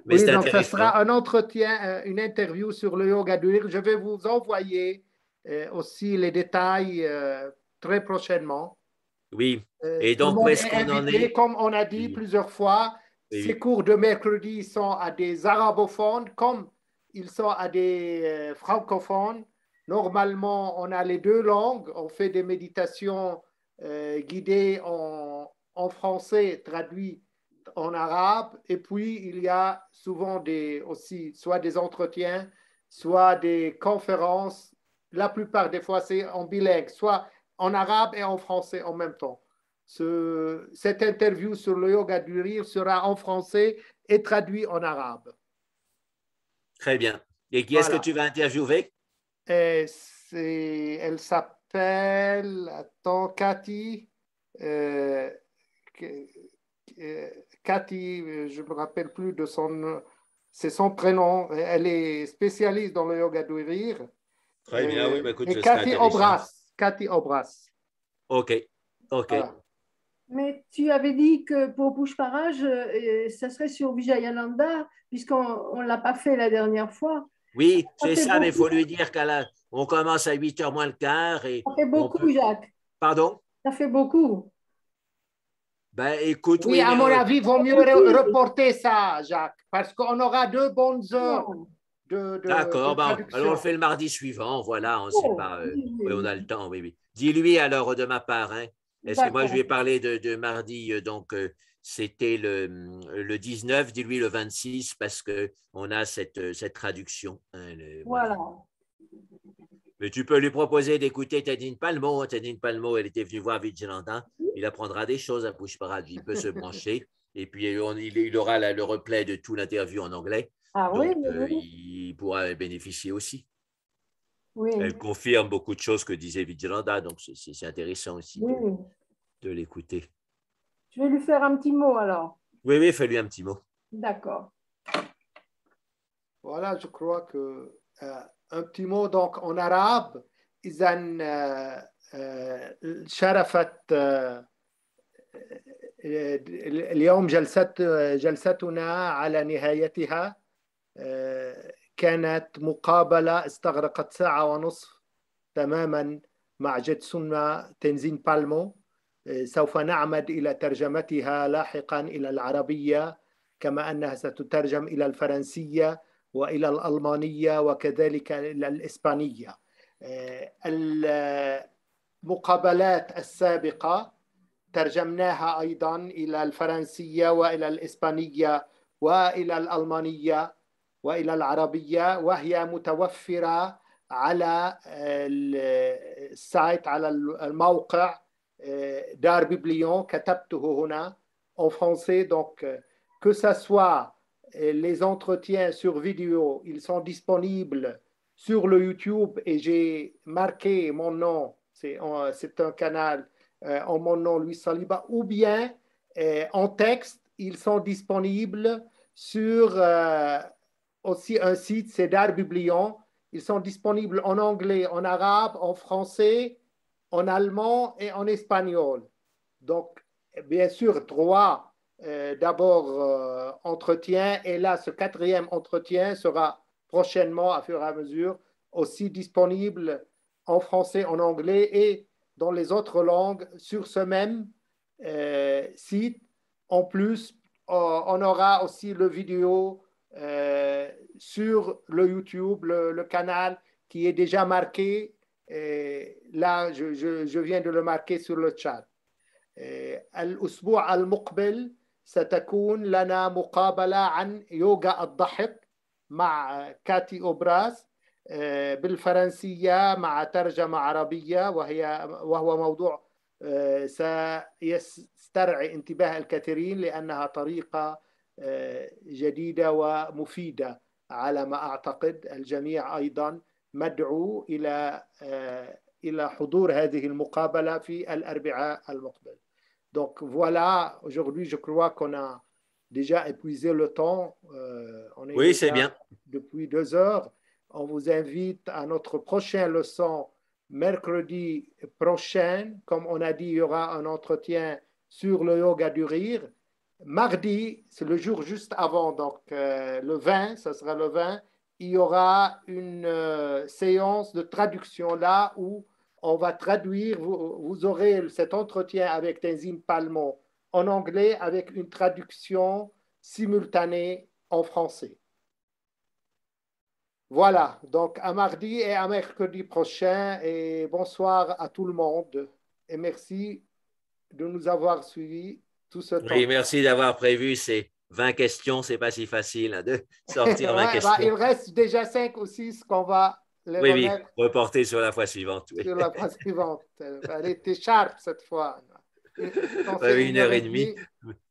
Oui, c'est donc ça intéressant. sera un entretien, une interview sur le yoga du rire. Je vais vous envoyer aussi les détails très prochainement. Oui. Tout Et le donc, où monde est-ce est qu'on en invité, est? comme on a dit Oui. plusieurs fois. Oui, Ces oui. cours de mercredi sont à des arabophones comme ils sont à des francophones. Normalement, on a les 2 langues. On fait des méditations guidées en français, traduites en arabe. Et puis, il y a souvent aussi soit des entretiens, soit des conférences. La plupart des fois, c'est en bilingue, soit en arabe et en français en même temps. Cette interview sur le yoga du rire sera en français et traduit en arabe. Très bien. Et qui est-ce que Voilà. tu vas interviewer? Elle s'appelle, attends, Cathy. Cathy, je ne me rappelle plus de c'est son prénom. Elle est spécialiste dans le yoga du rire. Très bien, oui, bah, écoute, Et ce sera intéressant. Cathy Obras. OK, OK. Voilà. Mais tu avais dit que pour Pushparaj, ça serait sur Vijayananda, puisqu'on ne l'a pas fait la dernière fois. Oui, Ça c'est fait ça, mais il faut beaucoup. lui dire qu'on commence à 8h moins le quart et Ça fait on beaucoup, peut… Jacques. Pardon? Ça fait beaucoup. Ben, écoute, Oui, oui, à mais mon avis, il vaut mieux reporter ça, Jacques, parce qu'on aura 2 bonnes heures de d'accord, ben, alors on traduction. le fait le mardi suivant, voilà, on ne sait Oh, pas, oui, oui, on oui. a le temps, oui, oui. Dis-lui alors de ma part, hein, est-ce que moi je D'accord. lui ai parlé de mardi, donc c'était le 19, dis-lui le 26, parce qu'on a cette traduction. Hein, voilà. Voilà. Mais tu peux lui proposer d'écouter Tenzin Palmo. Tenzin Palmo, elle était venue voir Vijayananda. Il apprendra des choses à Pushparaj. Il peut se brancher. Et puis, il aura le replay de tout l'interview en anglais. Ah oui, Donc, oui, il pourra bénéficier aussi. oui. Elle confirme beaucoup de choses que disait Vijayananda. Donc, c'est intéressant aussi Oui. de l'écouter. Je vais lui faire un petit mot alors. Oui, oui, fais-lui un petit mot. D'accord. Voilà, je crois que un petit mot donc en arabe. إذا شرفت اليوم جلستنا على نهايتها. كانت مقابلة استغرقت 1.5 ساعة تماما مع جيتسونا تنزين بالمو. سوف نعمد إلى ترجمتها لاحقا إلى العربية، كما أنها ستترجم إلى الفرنسية وإلى الألمانية وكذلك إلى الإسبانية. المقابلات السابقة ترجمناها أيضا إلى الفرنسية وإلى الإسبانية وإلى الألمانية وإلى العربية، وهي متوفرة على السايت، على الموقع دار بيبليون. كتبته هنا en français. Donc, que ce soit les entretiens sur vidéo, ils sont disponibles sur le YouTube et j'ai marqué mon nom, c'est un canal en mon nom, Lwiis Saliba, ou bien en texte, ils sont disponibles sur aussi un site, c'est Dar Biblion. Ils sont disponibles en anglais, en arabe, en français, en allemand et en espagnol. Donc, bien sûr, 3 d'abord entretiens, et là, ce 4e entretien sera prochainement, à fur et à mesure, aussi disponible en français, en anglais et dans les autres langues sur ce même site. En plus, on aura aussi le vidéo sur le YouTube, le canal qui est déjà marqué. Là, je viens de le marquer sur le chat. الأسبوع المقبل ستكون لنا مقابلة عن يوغا الضحك مع كاتي أوبراس بالفرنسية مع ترجمة عربية، وهو موضوع سيسترعي انتباه الكثيرين لأنها طريقة جديدة ومفيدة على ما أعتقد. الجميع أيضا مدعو إلى حضور هذه المقابلة في الأربعاء المقبل. Donc voilà, aujourd'hui je crois qu'on a déjà épuisé le temps. On est oui, c'est bien. Depuis 2 heures. On vous invite à notre prochaine leçon mercredi prochain. Comme on a dit, il y aura un entretien sur le yoga du rire. Mardi, c'est le jour juste avant, donc le 20, ça sera le 20, il y aura une séance de traduction là où on va traduire, vous aurez cet entretien avec Tenzin Palmo en anglais avec une traduction simultanée en français. Voilà, donc à mardi et à mercredi prochain, et bonsoir à tout le monde et merci de nous avoir suivis tout ce temps. Oui, merci d'avoir prévu ces 20 questions, c'est pas si facile hein, de sortir 20 questions. Il reste déjà 5 ou 6 qu'on va les remettre. Oui, reporter sur la fois suivante. Oui. Sur la fois suivante. Elle était sharp cette fois. Oui, 1h30.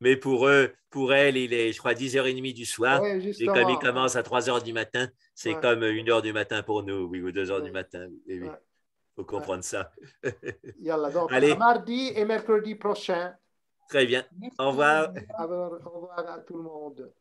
Mais pour eux, pour elle, il est, je crois, 10h30 du soir. Oui, et comme il commence à 3h du matin, c'est comme 1h du matin pour nous, oui, ou 2h du matin. Oui, oui. Faut comprendre ça. Yalla, donc, allez. À mardi et mercredi prochain. Très bien. Au revoir. Au revoir à tout le monde.